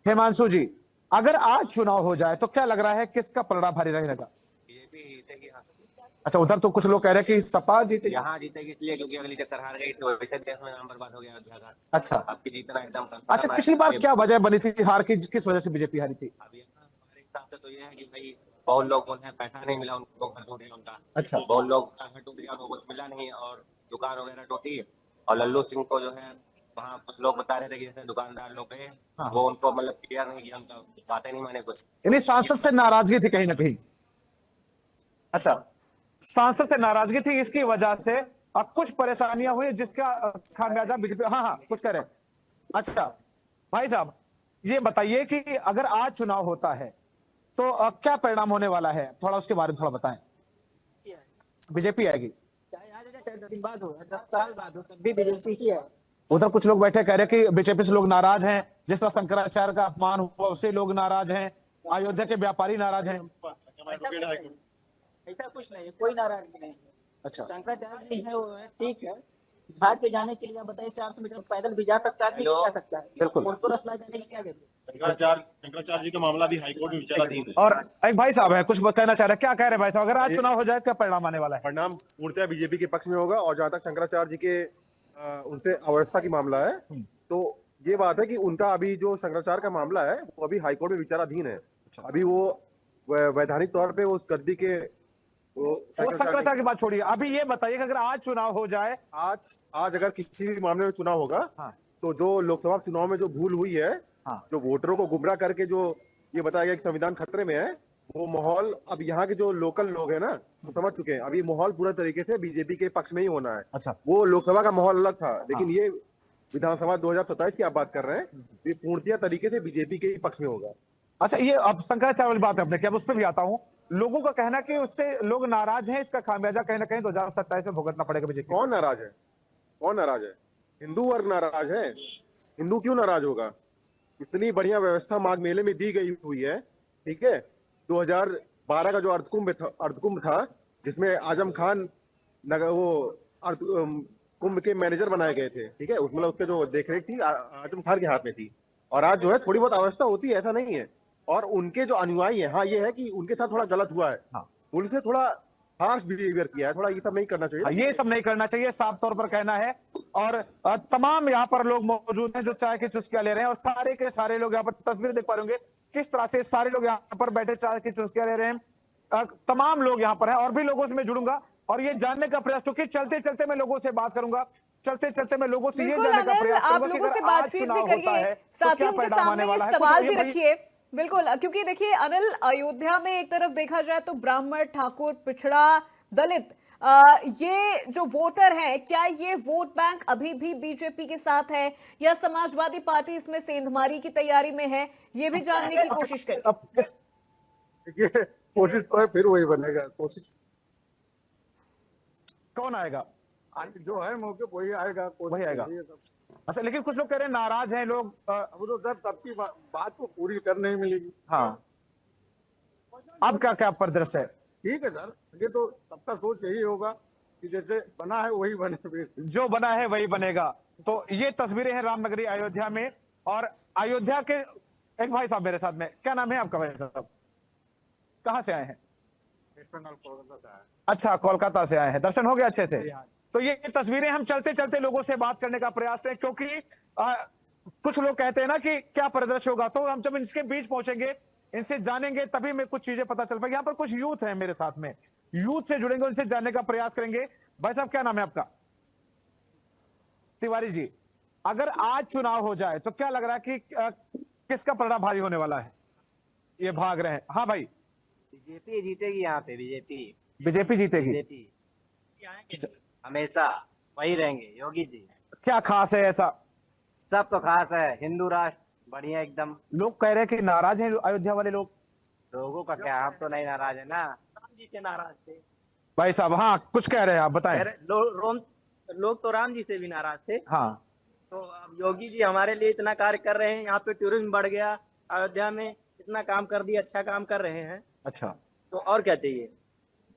हिमांशु जी, अगर आज चुनाव हो जाए तो क्या लग रहा है किसका पलड़ा भारी रहेगा? बीजेपी जीतेगी। अच्छा, उधर तो कुछ लोग कह रहे हैं कि सपा जीतेगी। यहाँ जीतेगी इसलिए क्योंकि अगली टक्कर हार गई तो वैसे देश में नाम बर्बाद हो गया अयोध्या का। अच्छा, आपकी जीतना एकदम। अच्छा, पिछली बार क्या वजह बनी थी हार की, किस वजह से बीजेपी हारी थी? अभी हमारे हिसाब से तो ये है कि भाई बहुत लोग उन्हें पैसा नहीं मिला, उनको घर टूट गया उनका। अच्छा, बहुत लोग का घर टूट गया तो कुछ मिला नहीं और दुकान वगैरह टूटी, और लल्लू सिंह को जो है वहाँ कुछ लोग बता रहे थे कि जैसे दुकानदार लोग हैं, हाँ। वो उनको मतलब क्लियर नहीं किया, उनका बातें नहीं माने कुछ। यानी सांसद से नाराजगी थी कहीं ना कहीं। अच्छा, सांसद से नाराजगी थी, इसकी वजह से अब कुछ परेशानियां हुई जिसका खामियाजा बीजेपी। हाँ हाँ, कुछ कह रहे हैं। अच्छा भाई साहब, ये बताइए कि अगर आज चुनाव होता है तो क्या परिणाम होने वाला है, थोड़ा उसके बारे में थोड़ा बताएं। बीजेपी आएगी। चाहे आज हो चाहे 10 दिन बाद हो, 10 साल बाद हो, तब भी बीजेपी ही है। उधर कुछ लोग बैठे कह रहे कि बीजेपी से लोग नाराज हैं, जिस तरह शंकराचार्य का अपमान हुआ उससे लोग नाराज हैं, अयोध्या के व्यापारी नाराज हैं। ऐसा कुछ नहीं है, कोई नाराजगी नहीं है। अच्छा, शंकराचार्य जी है, वो है, ठीक है। घाट पे जाने के लिए आप बताइए 400 मीटर पैदल भी जा सकता है, आदमी नहीं जा सकता है। बिल्कुल। उनको रास्ता जाने की क्या जरूरत है? शंकराचार्य जी का मामला भी हाईकोर्ट में विचाराधीन है। और एक भाई साहब है, कुछ कहना चाह रहे हैं, क्या कह रहे हैं भाई साहब, अगर आज चुनाव हो जाए क्या परिणाम आने वाला है? परिणाम पूर्णतः बीजेपी के पक्ष में होगा। और जहां तक शंकराचार्य जी के उनसे अव्यवस्था की मामला है, तो ये बात है कि उनका अभी जो शंकराचार्य का मामला है वो अभी हाईकोर्ट में विचाराधीन है। अभी वो वैधानिक तौर पे उस गद्दी के वो शंकराचार्य की बात छोड़िए, अभी ये बताइए कि अगर आज चुनाव हो जाए, आज अगर किसी भी मामले में चुनाव होगा, हाँ। तो जो लोकसभा चुनाव में जो भूल हुई है, हाँ। जो वोटरों को गुमराह करके जो ये बताया गया कि संविधान खतरे में है, वो माहौल अब यहाँ के जो लोकल लोग हैं ना, वो समझ चुके हैं। अभी माहौल पूरा तरीके से बीजेपी के पक्ष में ही होना है। अच्छा, वो लोकसभा का माहौल अलग था, लेकिन ये विधानसभा 2027 की आप बात कर रहे हैं, ये पूर्णतः तरीके से बीजेपी के ही पक्ष में होगा। अच्छा, ये अब शंकराचार्य वाली बात है अपने की, अब उस पर भी आता हूँ। लोगों का कहना कि उससे लोग नाराज हैं, इसका खामियाजा कहीं ना कहीं 2027 में भुगतना पड़ेगा बीजेपी। कौन नाराज है? कौन नाराज है? हिंदू वर्ग नाराज है। हिंदू क्यों नाराज होगा? इतनी बढ़िया व्यवस्था माघ मेले में दी गई हुई है, ठीक है। 2012 का जो अर्धकुंभ था, जिसमें आजम खान वो कुंभ के मैनेजर बनाए गए थे, ठीक है, उसमें उसके जो देखरेख थी आजम खान के हाथ में थी। और आज जो है थोड़ी बहुत अवस्था होती है, ऐसा नहीं है। और उनके जो अनुयायी है, हाँ, ये है कि उनके साथ थोड़ा गलत हुआ है। हाँ। पुलिस ने थोड़ा हार्श बिहेवियर किया है, थोड़ा ये सब नहीं करना चाहिए। ये सब नहीं करना चाहिए, साफ तौर पर कहना है। और तमाम यहाँ पर लोग मौजूद हैं जो चाय की चुस्कियां ले रहे हैं, और सारे के सारे लोग यहाँ पर तस्वीर देख पा रहे होंगे किस तरह से सारे लोग यहाँ पर बैठे चाय की चुस्कियां ले रहे हैं। तमाम लोग यहाँ पर हैं, और भी लोगों से मैं जुड़ूंगा और ये जानने का प्रयास, क्योंकि चलते चलते मैं लोगों से बात करूंगा, चलते चलते मैं लोगों से ये जानने का प्रयास आप करूंगा कि लोगों से अगर आज बातचीत चुनाव भी होता करिए, है तो क्या साथियों के परिणाम आने सामने वाला है, सवाल भी रखिए। बिल्कुल, क्योंकि देखिए अनिल, अयोध्या में एक तरफ देखा जाए तो ब्राह्मण, ठाकुर, पिछड़ा, दलित, ये जो वोटर हैं, क्या ये वोट बैंक अभी भी बीजेपी के साथ है या समाजवादी पार्टी इसमें सेंधमारी की तैयारी में है, ये भी जानने की कोशिश करें। कोशिश तो है, फिर वही बनेगा। कोशिश कौन आएगा? जो है मौके वही आएगा, वही आएगा। अच्छा, लेकिन कुछ लोग कह रहे हैं नाराज हैं लोग। अब तो सर सबकी बात को पूरी करने ही मिलेगी। हाँ, अब क्या क्या परिदृश्य है? ठीक है सर, ये तो सबका सोच यही होगा कि जैसे बना है वही बने, जो बना है वही बनेगा। तो ये तस्वीरें हैं रामनगरी अयोध्या में, और अयोध्या के एक भाई साहब मेरे साथ में, क्या नाम है आपका भाई साहब, कहाँ से आए हैं? अच्छा, कोलकाता से आए हैं, दर्शन हो गया अच्छे से? तो ये तस्वीरें हम चलते चलते लोगों से बात करने का प्रयास करें, क्योंकि कुछ लोग कहते हैं ना कि क्या परिदृश्य होगा, तो हम जब इनके बीच पहुंचेंगे, इनसे जानेंगे, तभी में कुछ चीजें पता चल पाएगी। यहाँ पर कुछ यूथ है मेरे साथ में, यूथ से जुड़ेंगे, उनसे जानने का प्रयास करेंगे। भाई साहब, क्या नाम है आपका? तिवारी जी, अगर आज चुनाव हो जाए तो क्या लग रहा है कि किसका परिणाम भारी होने वाला है? ये भाग रहे हैं। हाँ भाई, बीजेपी जीतेगी यहाँ पे, बीजेपी जीतेगी? बीजेपी हमेशा वही रहेंगे, योगी जी। क्या खास है ऐसा? सब तो खास है, हिंदू राष्ट्र बढ़िया एकदम। लोग कह रहे हैं कि नाराज हैं अयोध्या वाले लोग। लोगों का क्या, हम तो नहीं नाराज है ना, राम जी से नाराज थे भाई साहब। हाँ, कुछ कह रहे हैं आप, बताएं। लोग तो राम जी से भी नाराज थे। हाँ, तो अब योगी जी हमारे लिए इतना कार्य कर रहे हैं, यहाँ पे टूरिज्म बढ़ गया, अयोध्या में इतना काम कर दिया, अच्छा काम कर रहे हैं। अच्छा, तो और क्या चाहिए?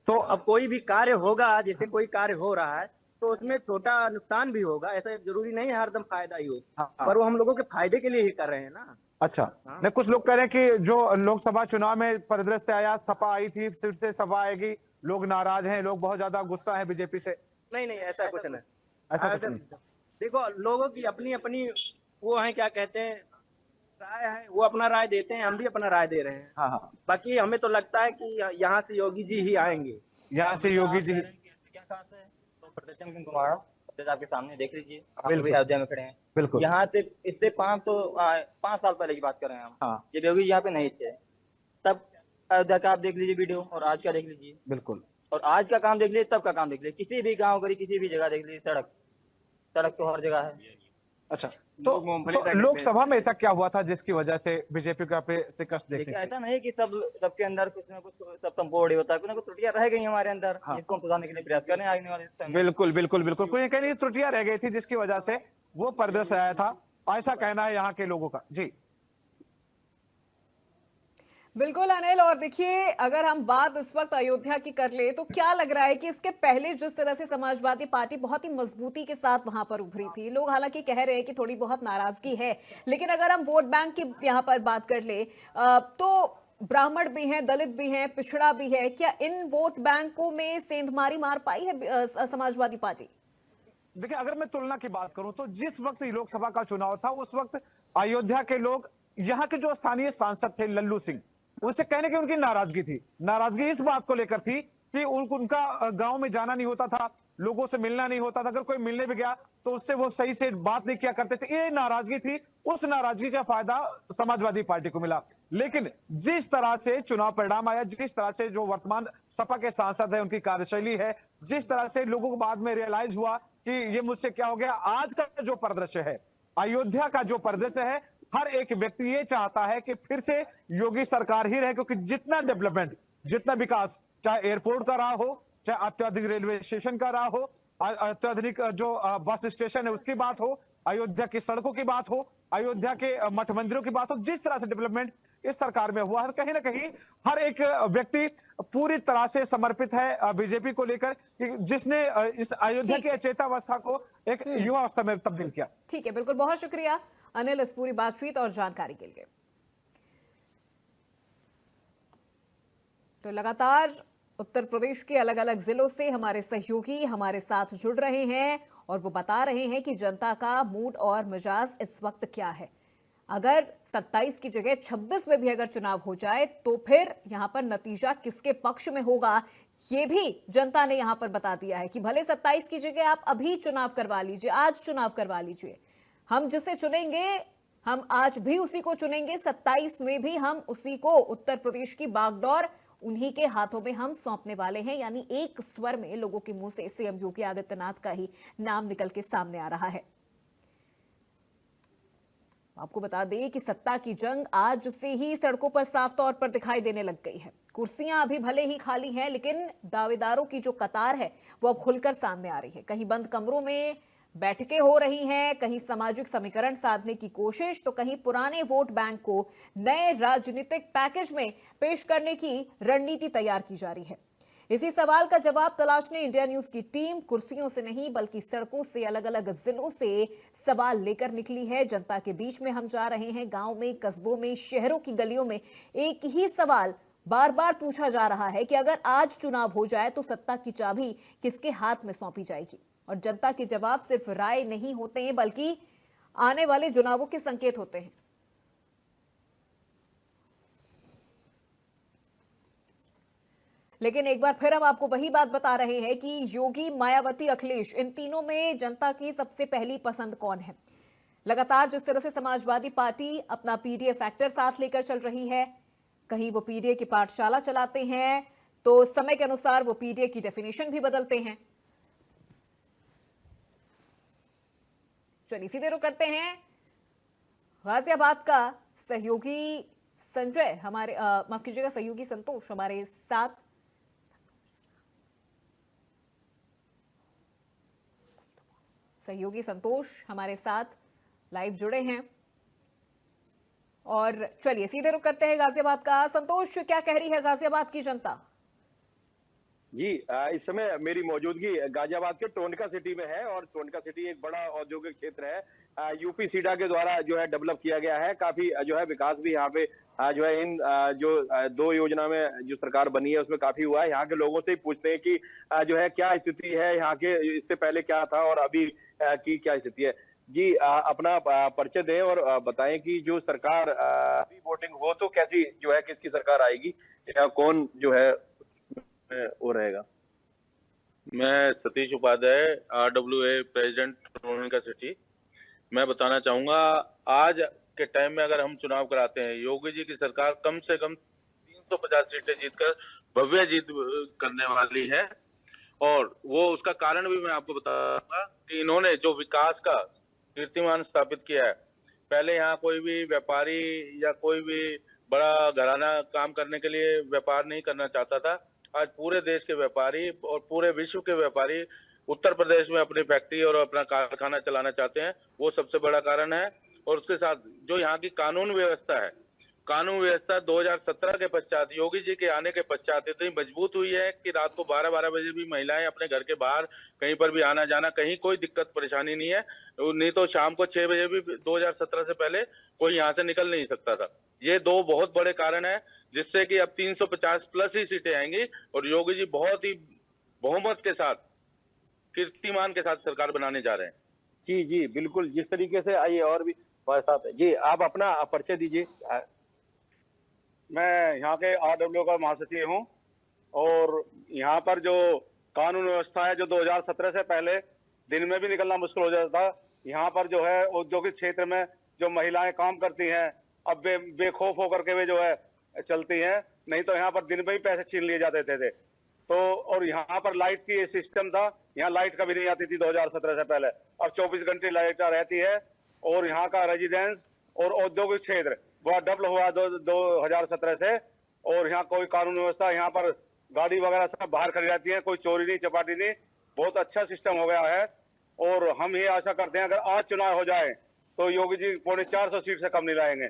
तो अब कोई भी कार्य होगा, जैसे कोई कार्य हो रहा है तो उसमें छोटा नुकसान भी होगा, ऐसा जरूरी नहीं है हरदम फायदा ही हो। हाँ, पर वो हम लोगों के फायदे के लिए ही कर रहे हैं ना। अच्छा। हाँ। नहीं, कुछ लोग कह रहे हैं कि जो लोकसभा चुनाव में परिदृश्य आया, सपा आई थी, फिर से सपा आएगी, लोग नाराज हैं, लोग बहुत ज्यादा गुस्सा है बीजेपी से। नहीं नहीं, ऐसा कुछ नहीं, ऐसा कुछ नहीं। देखो, लोगों की अपनी अपनी वो है, क्या कहते हैं, राय है, वो अपना राय देते हैं, हम भी अपना राय दे रहे हैं। हाँ हाँ, बाकी हमें तो लगता है कि यहाँ से योगी जी ही आएंगे। यहाँ से योगी जी। क्या खास है? तो प्रदर्शन कुमार फुटेज आपके सामने देख लीजिए, आप बिल्कुल। अभी अयोध्या में खड़े हैं। बिल्कुल। यहाँ से इससे 5 साल पहले की बात कर रहे हैं हम। हाँ। ये योगी यहाँ पे नहीं थे, तब अयोध्या का आप देख लीजिए वीडियो और आज का देख लीजिए, बिल्कुल। और आज का काम देख लीजिए, तब का काम देख लीजिए। किसी भी गाँव गली किसी भी जगह देख लीजिए, सड़क तो हर जगह है। अच्छा, तो लोकसभा में ऐसा क्या हुआ था जिसकी वजह से बीजेपी का पे शिकस्त देखने देखिए, को ऐसा नहीं कि सबके अंदर कुछ ना कुछ सब संपूर्ण होता है, कुछ ना कुछ त्रुटियां रह गई हमारे अंदर, हाँ। जिसको हम सुधारने के लिए प्रयास कर रहे हैं आने वाले समय में। बिल्कुल बिल्कुल बिल्कुल, कोई कहीं त्रुटियां रह गई थी जिसकी वजह से वो परिदृश्य आया था, ऐसा कहना है यहाँ के लोगों का। जी बिल्कुल अनिल, और देखिए अगर हम बात इस वक्त अयोध्या की कर ले तो क्या लग रहा है कि इसके पहले जिस तरह से समाजवादी पार्टी बहुत ही मजबूती के साथ वहां पर उभरी थी, लोग हालांकि कह रहे हैं कि थोड़ी बहुत नाराजगी है, लेकिन अगर हम वोट बैंक की यहाँ पर बात कर ले तो ब्राह्मण भी हैं, दलित भी हैं, पिछड़ा भी है, क्या इन वोट बैंकों में सेंधमारी मार पाई है समाजवादी पार्टी? देखिए, अगर मैं तुलना की बात करूं तो जिस वक्त लोकसभा का चुनाव था उस वक्त अयोध्या के लोग, यहाँ के जो स्थानीय सांसद थे लल्लू सिंह, उनसे कहने की उनकी नाराजगी थी। नाराजगी इस बात को लेकर थी कि उनका गांव में जाना नहीं होता था, लोगों से मिलना नहीं होता था, अगर कोई मिलने भी गया तो उससे वो सही से बात नहीं किया करते थे। ये नाराजगी थी, उस नाराजगी का फायदा समाजवादी पार्टी को मिला। लेकिन जिस तरह से चुनाव परिणाम आया, जिस तरह से जो वर्तमान सपा के सांसद है उनकी कार्यशैली है, जिस तरह से लोगों को बाद में रियलाइज हुआ कि ये मुझसे क्या हो गया, आज का जो परिदृश्य है, अयोध्या का जो परिदृश्य है, हर एक व्यक्ति ये चाहता है कि फिर से योगी सरकार ही रहे, क्योंकि जितना डेवलपमेंट, जितना विकास, चाहे एयरपोर्ट का रहा हो, चाहे अत्याधुनिक रेलवे स्टेशन का रहा हो, अत्याधुनिक जो बस स्टेशन है उसकी बात हो, अयोध्या की सड़कों की बात हो, अयोध्या के मठ मंदिरों की बात हो, जिस तरह से डेवलपमेंट इस सरकार में हुआ है, कहीं ना कहीं हर एक व्यक्ति पूरी तरह से समर्पित है बीजेपी को लेकर, जिसने इस अयोध्या की अचेतावस्था को एक युवा अवस्था में तब्दील किया। ठीक है, बिल्कुल, बहुत शुक्रिया अनिल इस पूरी बातचीत और जानकारी के लिए। तो लगातार उत्तर प्रदेश के अलग अलग जिलों से हमारे सहयोगी हमारे साथ जुड़ रहे हैं और वो बता रहे हैं कि जनता का मूड और मिजाज इस वक्त क्या है। अगर 27 की जगह 26 में भी अगर चुनाव हो जाए तो फिर यहां पर नतीजा किसके पक्ष में होगा, ये भी जनता ने यहां पर बता दिया है कि भले 27 की जगह आप अभी चुनाव करवा लीजिए, आज चुनाव करवा लीजिए, हम जिसे चुनेंगे हम आज भी उसी को चुनेंगे, 27 में भी हम उसी को, उत्तर प्रदेश की बागडोर उन्हीं के हाथों में हम सौंपने वाले हैं। यानी एक स्वर में लोगों के मुंह से सीएम योगी आदित्यनाथ का ही नाम निकल के सामने आ रहा है। आपको बता दें कि सत्ता की जंग आज से ही सड़कों पर साफ तौर पर दिखाई देने लग गई है। कुर्सियां अभी भले ही खाली हैं, लेकिन दावेदारों की जो कतार है वो अब खुलकर सामने आ रही है। कहीं बंद कमरों में बैठकें हो रही हैं, कहीं सामाजिक समीकरण साधने की कोशिश, तो कहीं पुराने वोट बैंक को नए राजनीतिक पैकेज में पेश करने की रणनीति तैयार की जा रही है। इसी सवाल का जवाब तलाशने इंडिया न्यूज की टीम कुर्सियों से नहीं बल्कि सड़कों से, अलग अलग जिलों से सवाल लेकर निकली है। जनता के बीच में हम जा रहे हैं, गांव में, कस्बों में, शहरों की गलियों में एक ही सवाल बार बार पूछा जा रहा है कि अगर आज चुनाव हो जाए तो सत्ता की चाबी किसके हाथ में सौंपी जाएगी। और जनता के जवाब सिर्फ राय नहीं होते हैं बल्कि आने वाले चुनावों के संकेत होते हैं। लेकिन एक बार फिर हम आपको वही बात बता रहे हैं कि योगी, मायावती, अखिलेश, इन तीनों में जनता की सबसे पहली पसंद कौन है। लगातार जिस तरह से समाजवादी पार्टी अपना पीडीए फैक्टर साथ लेकर चल रही है, कहीं वो पीडीए की पाठशाला चलाते हैं तो समय के अनुसार वो पीडीए की डेफिनेशन भी बदलते हैं। चलिए सीधे रुक करते हैं गाजियाबाद का सहयोगी संजय हमारे माफ कीजिएगा सहयोगी संतोष हमारे साथ लाइव जुड़े हैं। और चलिए सीधे रुक करते हैं गाजियाबाद का। संतोष, क्या कह रही है गाजियाबाद की जनता? जी, इस समय मेरी मौजूदगी गाजियाबाद के टोंडका सिटी में है और टोंडका सिटी एक बड़ा औद्योगिक क्षेत्र है। यूपी सीडा के द्वारा जो है डेवलप किया गया है, काफी जो है विकास भी यहाँ पे जो है इन जो 2 योजना में जो सरकार बनी है उसमें काफी हुआ है। यहाँ के लोगों से ही पूछते हैं कि जो है क्या स्थिति है यहाँ के, इससे पहले क्या था और अभी की क्या स्थिति है। जी, अपना परिचय दें और बताएं कि जो सरकार अभी वोटिंग हो तो कैसी जो है किसकी सरकार आएगी या कौन जो है वो रहेगा। मैं Satish Upadhyay, RWA president Ronika city. मैं बताना चाहूंगा, आज के टाइम में अगर हम चुनाव कराते हैं, योगी जी की सरकार कम से कम 350 सीटें जीतकर भव्य जीत करने वाली है। और वो उसका कारण भी मैं आपको बताऊंगा कि इन्होंने जो विकास का कीर्तिमान स्थापित किया है। पहले यहाँ कोई भी व्यापारी या कोई भी बड़ा घराना काम करने के लिए व्यापार नहीं करना चाहता था। आज पूरे देश के व्यापारी और पूरे विश्व के व्यापारी उत्तर प्रदेश में अपनी फैक्ट्री और अपना कारखाना चलाना चाहते हैं, वो सबसे बड़ा कारण है। और उसके साथ जो यहाँ की कानून व्यवस्था है, कानून व्यवस्था 2017 के पश्चात, योगी जी के आने के पश्चात इतनी मजबूत हुई है कि रात को 12-12 बजे भी महिलाएं अपने घर के बाहर कहीं पर भी आना जाना, कहीं कोई दिक्कत परेशानी नहीं है। नहीं तो शाम को 6 बजे भी 2017 से पहले कोई यहाँ से निकल नहीं सकता था। ये दो बहुत बड़े कारण है जिससे कि अब 350 प्लस ही सीटें आएंगी और योगी जी बहुत ही बहुमत के साथ, कीर्तिमान के साथ सरकार बनाने जा रहे हैं। जी जी बिल्कुल, जिस तरीके से आइए और भी हमारे साथ है जी, आप अपना परिचय दीजिए। मैं यहाँ के RWA का महासचिव हूँ और यहाँ पर जो कानून व्यवस्था है, जो 2017 से पहले दिन में भी निकलना मुश्किल हो जाता था, यहाँ पर जो है औद्योगिक क्षेत्र में जो महिलाएं काम करती हैं, अब बेखौफ होकर के वे जो है चलती हैं, नहीं तो यहाँ पर दिन में ही पैसे छीन लिए जाते थे। तो और यहाँ पर लाइट की सिस्टम था, यहाँ लाइट कभी नहीं आती थी 2017 से पहले, अब 24 घंटे लाइट रहती है। और यहाँ का रेजिडेंस और औद्योगिक क्षेत्र बड़ा डबल हुआ 2017 से। और यहाँ कोई कानून व्यवस्था, यहाँ पर गाड़ी वगैरह सब बाहर खड़ी रहती है, कोई चोरी नहीं चपाटी नहीं, बहुत अच्छा सिस्टम हो गया है। और हम ये आशा करते हैं अगर आज चुनाव हो जाए तो योगी जी 450 सीट से कम नहीं लाएंगे।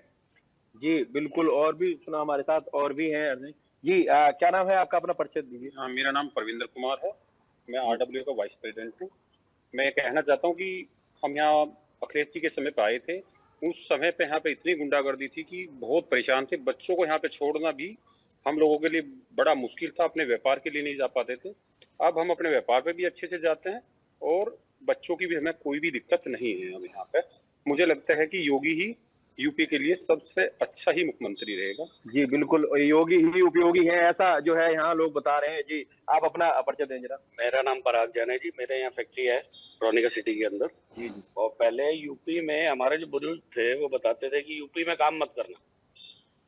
जी बिल्कुल, और भी चुनाव हमारे साथ और भी हैं जी। क्या नाम है आपका, अपना परिचय दीजिए। हाँ, मेरा नाम परविंदर कुमार है, मैं RWA का वाइस प्रेसिडेंट हूँ। मैं कहना चाहता हूँ कि हम यहाँ अखिलेश जी के समय पे आए थे, उस समय पे यहाँ पे इतनी गुंडागर्दी थी कि बहुत परेशान थे। बच्चों को यहाँ पे छोड़ना भी हम लोगों के लिए बड़ा मुश्किल था, अपने व्यापार के लिए नहीं जा पाते थे। अब हम अपने व्यापार पे भी अच्छे से जाते हैं और बच्चों की भी हमें कोई भी दिक्कत नहीं है। अब यहाँ पे मुझे लगता है कि योगी ही यूपी के लिए सबसे अच्छा ही मुख्यमंत्री रहेगा। जी बिल्कुल, योगी ही उपयोगी है, ऐसा जो है यहाँ लोग बता रहे हैं। जी आप अपना परिचय दें जरा। मेरा नाम पराग जैन है जी, मेरे यहाँ फैक्ट्री है रोनिका सिटी के अंदर। जी जी। और पहले यूपी में हमारे जो बुजुर्ग थे वो बताते थे कि यूपी में काम मत करना,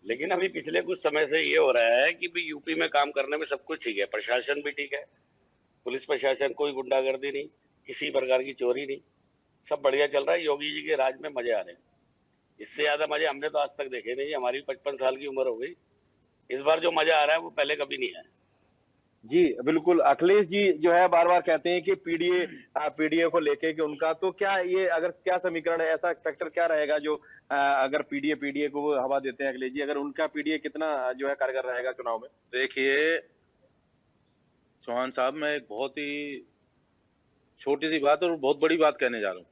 लेकिन अभी पिछले कुछ समय से ये हो रहा है कि भी यूपी में काम करने में सब कुछ ठीक है, प्रशासन भी ठीक है, पुलिस प्रशासन, कोई गुंडागर्दी नहीं, किसी प्रकार की चोरी नहीं, सब बढ़िया चल रहा है। योगी जी के राज में मजे आ रहे हैं, इससे ज्यादा मजे हमने तो आज तक देखे नहीं। हमारी 55 साल की उम्र हो गई, इस बार जो मजा आ रहा है वो पहले कभी नहीं आया। जी बिल्कुल, अखिलेश जी जो है बार बार कहते हैं कि पीडीए को लेके कि उनका तो क्या, ये अगर क्या समीकरण है, ऐसा फैक्टर क्या रहेगा जो अगर पीडीए को वो हवा देते हैं अखिलेश जी, अगर उनका पीडीए कितना जो है कारगर रहेगा चुनाव में? देखिए चौहान साहब, मैं एक बहुत ही छोटी सी बात और बहुत बड़ी बात कहने जा रहा हूँ।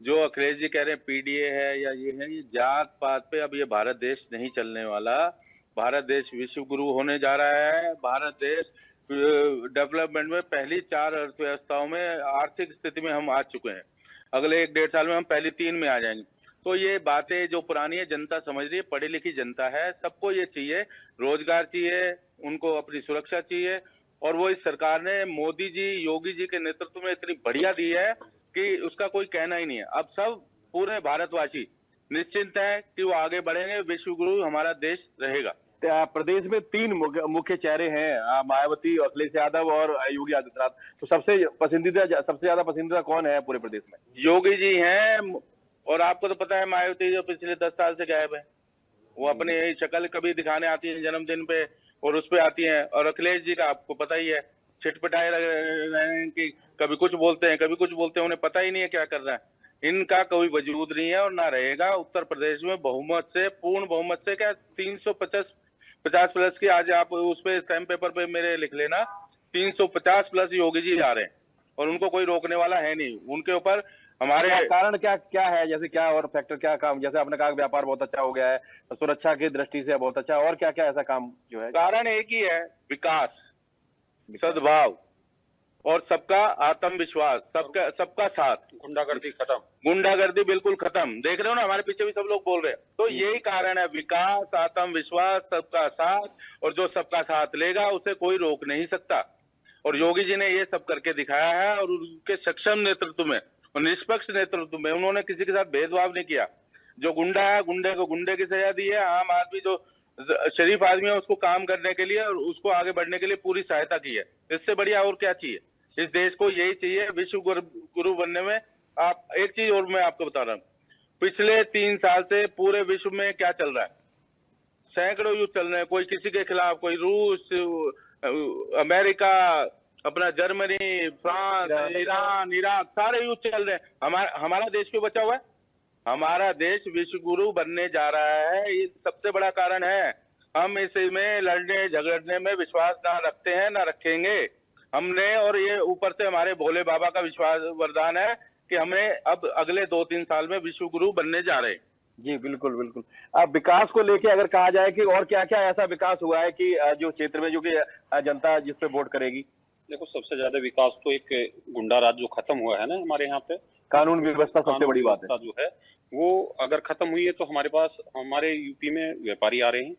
जो अखिलेश जी कह रहे हैं पीडीए है या ये है, ये जात पात पे अब ये भारत देश नहीं चलने वाला। भारत देश विश्व गुरु होने जा रहा है। भारत देश डेवलपमेंट में पहली 4 अर्थव्यवस्थाओं में आर्थिक स्थिति में हम आ चुके हैं। अगले 1-1.5 साल में हम पहली 3 में आ जाएंगे। तो ये बातें जो पुरानी है जनता समझ रही है, पढ़ी लिखी जनता है, सबको ये चाहिए, रोजगार चाहिए, उनको अपनी सुरक्षा चाहिए। और वो इस सरकार ने मोदी जी, योगी जी के नेतृत्व में इतनी बढ़िया दी है कि उसका कोई कहना ही नहीं है। अब सब पूरे भारतवासी निश्चिंत है कि वो आगे बढ़ेंगे, विश्व गुरु हमारा देश रहेगा। प्रदेश में 3 मुख्य चेहरे हैं, मायावती, अखिलेश यादव और योगी आदित्यनाथ। तो सबसे ज्यादा पसंदीदा कौन है पूरे प्रदेश में? योगी जी हैं। और आपको तो पता है मायावती जो पिछले 10 साल से गायब है, वो अपनी शक्ल कभी दिखाने आती है जन्मदिन पे और उस पे आती हैं। और अखिलेश जी का आपको पता ही है, छिटपटाए रहे हैं कि कभी कुछ बोलते हैं, कभी कुछ बोलते हैं, उन्हें पता ही नहीं है क्या कर रहा है। इनका कोई वजूद नहीं है और ना रहेगा। उत्तर प्रदेश में बहुमत से, पूर्ण बहुमत से, क्या 350 प्लस की, आज आप उस पे स्टैम्प पेपर पे मेरे लिख लेना, 350 प्लस योगी जी जा रहे हैं और उनको कोई रोकने वाला है नहीं। उनके ऊपर हमारे कारण क्या है, जैसे क्या और फैक्टर क्या काम, जैसे आपने कहा व्यापार बहुत अच्छा हो गया है, सुरक्षा की दृष्टि से बहुत अच्छा, और क्या क्या ऐसा काम जो है? कारण एक ही है, विकास, सद्भाव और सबका आत्मविश्वास, सबका साथ। गुंडागर्दी खत्म, गुंडागर्दी बिल्कुल खत्म। देख रहे हो ना, हमारे पीछे भी सब लोग बोल रहे हैं। तो यही कारण है, विकास, आत्मविश्वास, सबका साथ। और जो सबका साथ लेगा उसे कोई रोक नहीं सकता। और योगी जी ने ये सब करके दिखाया है, और उनके सक्षम नेतृत्व में और निष्पक्ष नेतृत्व में उन्होंने किसी के साथ भेदभाव नहीं किया। जो गुंडा है, गुंडे को गुंडे की सजा दी है, आम आदमी जो शरीफ आदमी है उसको काम करने के लिए और उसको आगे बढ़ने के लिए पूरी सहायता की है। इससे बढ़िया और क्या चाहिए? इस देश को यही चाहिए, विश्व गुरु बनने में। आप एक चीज और मैं आपको बता रहा हूँ, पिछले 3 साल से पूरे विश्व में क्या चल रहा है? सैकड़ों युद्ध चल रहे हैं, कोई किसी के खिलाफ, कोई रूस, अमेरिका, अपना जर्मनी, फ्रांस, ईरान, इराक, सारे युद्ध चल रहे हैं। हमारा देश क्यों बचा हुआ है? हमारा देश विश्व गुरु बनने जा रहा है, ये सबसे बड़ा कारण है। हम इसमें लड़ने झगड़ने में विश्वास ना रखते हैं, ना रखेंगे हमने। और ये ऊपर से हमारे भोले बाबा का विश्वास वरदान है कि हमें अब अगले 2-3 साल में विश्व गुरु बनने जा रहे हैं। जी बिल्कुल बिल्कुल। अब विकास को लेके अगर कहा जाए कि और क्या क्या ऐसा विकास हुआ है कि जो क्षेत्र में जो कि जनता जिस पे वोट करेगी? देखो, सबसे ज्यादा विकास तो एक गुंडा राज जो खत्म हुआ है ना हमारे यहाँ पे, कानून व्यवस्था सबसे बड़ी बात है। जो है वो अगर खत्म हुई है तो हमारे पास, हमारे यूपी में व्यापारी आ रहे हैं।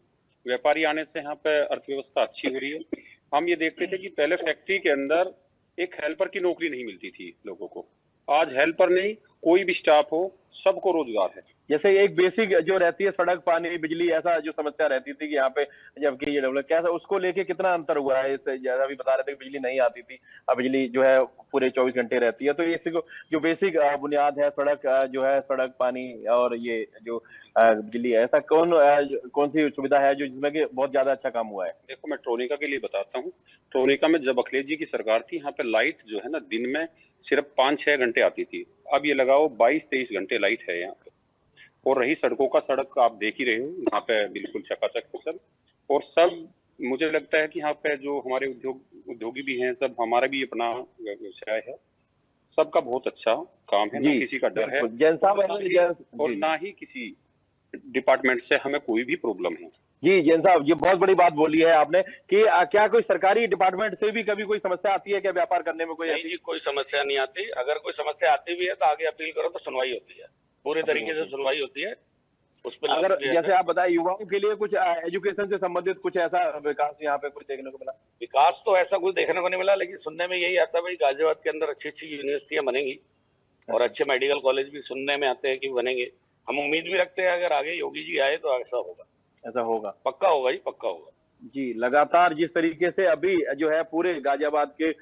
व्यापारी आने से यहाँ पे अर्थव्यवस्था अच्छी हो रही है। हम ये देखते थे कि पहले फैक्ट्री के अंदर एक हेल्पर की नौकरी नहीं मिलती थी लोगों को, आज हेल्पर नहीं, कोई भी स्टाफ हो, सबको रोजगार है। जैसे एक बेसिक जो रहती है सड़क, पानी, बिजली, ऐसा जो समस्या रहती थी कि यहाँ पे जबकि ये डेवलप, कैसा उसको लेके कितना अंतर हुआ है? इससे जैसा अभी बता रहे थे कि बिजली नहीं आती थी, अब बिजली जो है पूरे 24 घंटे रहती है। तो इसको जो बेसिक बुनियाद है, सड़क जो है, सड़क, पानी और ये जो बिजली है, ऐसा कौन सी सुविधा है जो जिसमें कि बहुत ज्यादा अच्छा काम हुआ है? देखो, मैं ट्रोनिका के लिए बताता हूँ। ट्रोनिका में जब अखिलेश जी की सरकार थी, यहाँ पे लाइट जो है ना दिन में सिर्फ 5-6 घंटे आती थी। अब ये लगाओ 22-23 घंटे लाइट है यहाँ पे। और रही सड़कों का, सड़क आप देख ही रहे हो, यहाँ पे बिल्कुल चकाचक है सब। और सब मुझे लगता है कि यहाँ पे जो हमारे उद्योगी भी हैं, सब हमारा भी अपना व्यवसाय है, सबका बहुत अच्छा काम है, ना किसी का डर है और ना ही किसी डिपार्टमेंट से हमें कोई भी प्रॉब्लम है। जी जैन साहब, ये बहुत बड़ी बात बोली है आपने कि क्या कोई सरकारी डिपार्टमेंट से भी कभी कोई समस्या आती है क्या व्यापार करने में? कोई नहीं जी, कोई समस्या नहीं आती। अगर कोई समस्या आती भी है तो आगे अपील करो तो सुनवाई होती है, पूरे तरीके से सुनवाई होती है उस पर। अगर जैसे आप बताए युवाओं के लिए कुछ एजुकेशन से संबंधित कुछ ऐसा विकास यहाँ पे कुछ देखने को मिला? विकास तो ऐसा कुछ देखने को नहीं मिला, लेकिन सुनने में यही आता है भाई गाजियाबाद के अंदर अच्छी अच्छी यूनिवर्सिटियां बनेंगी और अच्छे मेडिकल कॉलेज भी सुनने में आते हैं कि बनेंगे। हम उम्मीद भी रखते हैं अगर आगे योगी जी आए तो ऐसा होगा। ऐसा होगा, पक्का होगा जी, पक्का होगा जी। लगातार जिस तरीके से अभी जो है पूरे गाजियाबाद के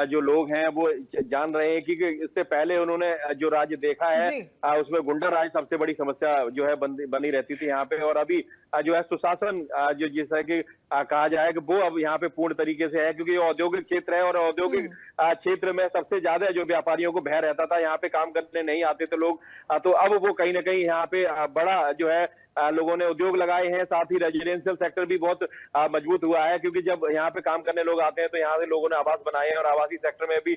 जो लोग हैं वो जान रहे हैं कि इससे पहले उन्होंने जो राज्य देखा है उसमें गुंडा राज सबसे बड़ी समस्या जो है बनी रहती थी यहाँ पे। और अभी जो है सुशासन जो जिससे कि कहा जाए कि वो अब यहाँ पे पूर्ण तरीके से है, क्योंकि ये औद्योगिक क्षेत्र है और औद्योगिक क्षेत्र में सबसे ज्यादा जो व्यापारियों को भय रहता था, यहाँ पे काम करने नहीं आते थे लोग, तो अब वो कहीं ना कहीं यहाँ पे बड़ा जो है लोगों ने उद्योग लगाए हैं। साथ ही रेजिडेंशियल सेक्टर भी बहुत मजबूत हुआ है, क्योंकि जब यहाँ पे काम करने लोग आते हैं तो यहाँ से लोगों ने आवास बनाए हैं और आवासीय सेक्टर में भी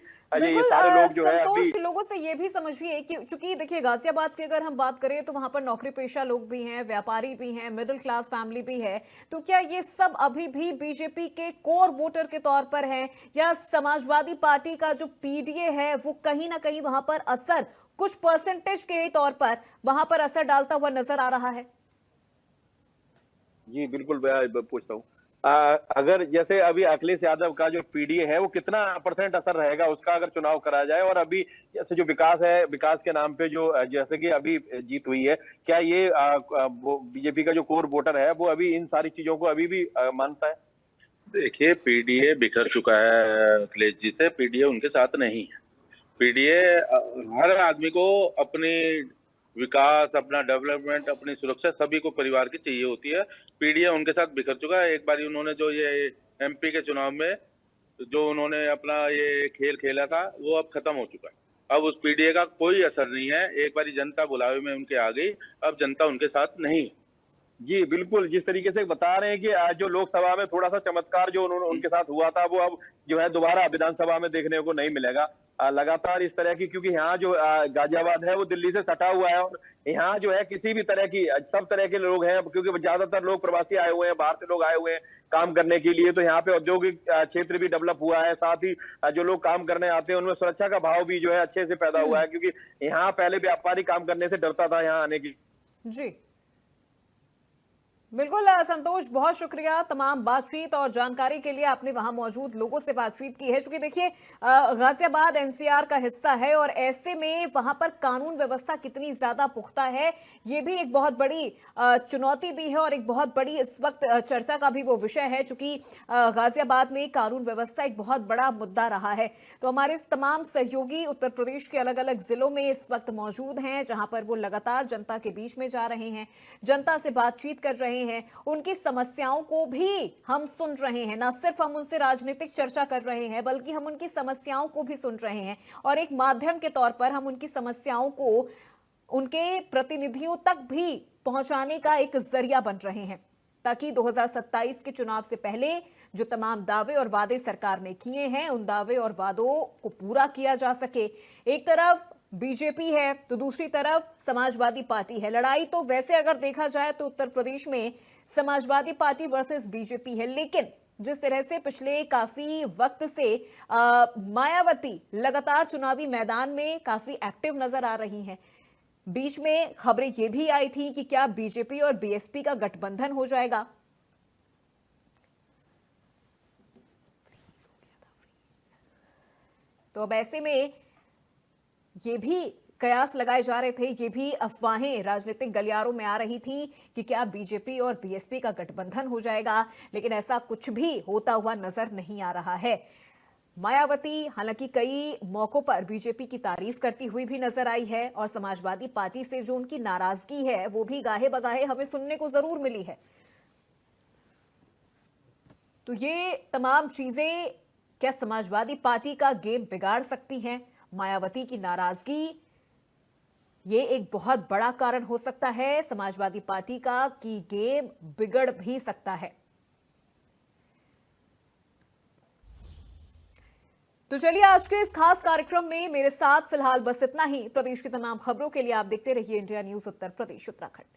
ये सारे लोग जो है अभी लोगों से ये भी समझिए कि चूंकि देखिए गाजियाबाद की अगर हम बात करें तो वहां पर नौकरी पेशा लोग भी हैं, व्यापारी भी हैं, मिडिल क्लास फैमिली भी है, तो क्या ये सब अभी भी बीजेपी के कोर वोटर के तौर पर हैं, या समाजवादी पार्टी का जो पीडीए है वो कहीं ना कहीं वहां पर असर, कुछ परसेंटेज के तौर पर वहां पर असर डालता हुआ नजर आ रहा है? जी बिल्कुल, मैं पूछता हूँ अगर जैसे अभी अखिलेश यादव का जो पीडीए है वो कितना % असर रहेगा उसका अगर चुनाव कराया जाए, और अभी जैसे जो विकास है, विकास के नाम पे जो जैसे कि अभी जीत हुई है, क्या ये बीजेपी का जो कोर वोटर है वो अभी इन सारी चीजों को अभी भी मानता है? देखिए, पीडीए बिखर चुका है अखिलेश जी से, पीडीए उनके साथ नहीं है। पीडीए हर आदमी को अपनी विकास, अपना डेवलपमेंट, अपनी सुरक्षा सभी को परिवार की चाहिए होती है। पीडीए उनके साथ बिखर चुका है। एक बार उन्होंने जो ये एमपी के चुनाव में जो उन्होंने अपना ये खेल खेला था वो अब खत्म हो चुका है। अब उस पीडीए का कोई असर नहीं है। एक बार जनता बुलावे में उनके आ गई, अब जनता उनके साथ नहीं। जी बिल्कुल, जिस तरीके से बता रहे हैं कि आज जो लोकसभा में थोड़ा सा चमत्कार जो उनके साथ हुआ था वो अब जो है दोबारा विधानसभा में देखने को नहीं मिलेगा। लगातार इस तरह की, क्योंकि यहाँ जो गाजियाबाद है वो दिल्ली से सटा हुआ है और यहाँ जो है किसी भी तरह की, सब तरह के लोग हैं, क्योंकि ज्यादातर लोग प्रवासी आए हुए हैं, बाहर से लोग आए हुए हैं काम करने के लिए, तो यहाँ पे औद्योगिक क्षेत्र भी डेवलप हुआ है। साथ ही जो लोग काम करने आते हैं उनमें सुरक्षा का भाव भी जो है अच्छे से पैदा हुआ है, क्योंकि यहाँ पहले व्यापारी काम करने से डरता था यहाँ आने की। जी बिल्कुल संतोष, बहुत शुक्रिया तमाम बातचीत और जानकारी के लिए। आपने वहां मौजूद लोगों से बातचीत की है। चूंकि देखिए गाजियाबाद एनसीआर का हिस्सा है और ऐसे में वहां पर कानून व्यवस्था कितनी ज्यादा पुख्ता है, ये भी एक बहुत बड़ी चुनौती भी है और एक बहुत बड़ी इस वक्त चर्चा का भी वो विषय है। चूंकि गाजियाबाद में कानून व्यवस्था एक बहुत बड़ा मुद्दा रहा है। तो हमारे तमाम सहयोगी उत्तर प्रदेश के अलग अलग जिलों में इस वक्त मौजूद हैं, जहां पर वो लगातार जनता के बीच में जा रहे हैं, जनता से बातचीत कर रहे हैं, उनकी समस्याओं को भी हम सुन रहे हैं। ना सिर्फ हम उनसे राजनीतिक चर्चा कर रहे हैं, बल्कि हम उनकी समस्याओं को भी सुन रहे हैं और एक माध्यम के तौर पर हम उनकी समस्याओं को उनके प्रतिनिधियों तक भी पहुंचाने का एक जरिया बन रहे हैं, ताकि 2027 के चुनाव से पहले जो तमाम दावे और वादे सरकार ने किए हैं, उन दावे और वादों को पूरा किया जा सके। एक तरफ बीजेपी है तो दूसरी तरफ समाजवादी पार्टी है। लड़ाई तो वैसे अगर देखा जाए तो उत्तर प्रदेश में समाजवादी पार्टी वर्सेस बीजेपी है, लेकिन जिस तरह से पिछले काफी वक्त से मायावती लगातार चुनावी मैदान में काफी एक्टिव नजर आ रही हैं। बीच में खबरें ये भी आई थी कि क्या बीजेपी और बीएसपी का गठबंधन हो जाएगा। तो अब ऐसे में ये भी कयास लगाए जा रहे थे, ये भी अफवाहें राजनीतिक गलियारों में आ रही थी कि क्या बीजेपी और बीएसपी का गठबंधन हो जाएगा, लेकिन ऐसा कुछ भी होता हुआ नजर नहीं आ रहा है। मायावती हालांकि कई मौकों पर बीजेपी की तारीफ करती हुई भी नजर आई है और समाजवादी पार्टी से जो उनकी नाराजगी है वो भी गाहे बगाहे हमें सुनने को जरूर मिली है। तो ये तमाम चीजें क्या समाजवादी पार्टी का गेम बिगाड़ सकती हैं? मायावती की नाराजगी ये एक बहुत बड़ा कारण हो सकता है समाजवादी पार्टी का कि गेम बिगड़ भी सकता है। तो चलिए आज के इस खास कार्यक्रम में मेरे साथ फिलहाल बस इतना ही। प्रदेश की तमाम खबरों के लिए आप देखते रहिए इंडिया न्यूज उत्तर प्रदेश उत्तराखंड।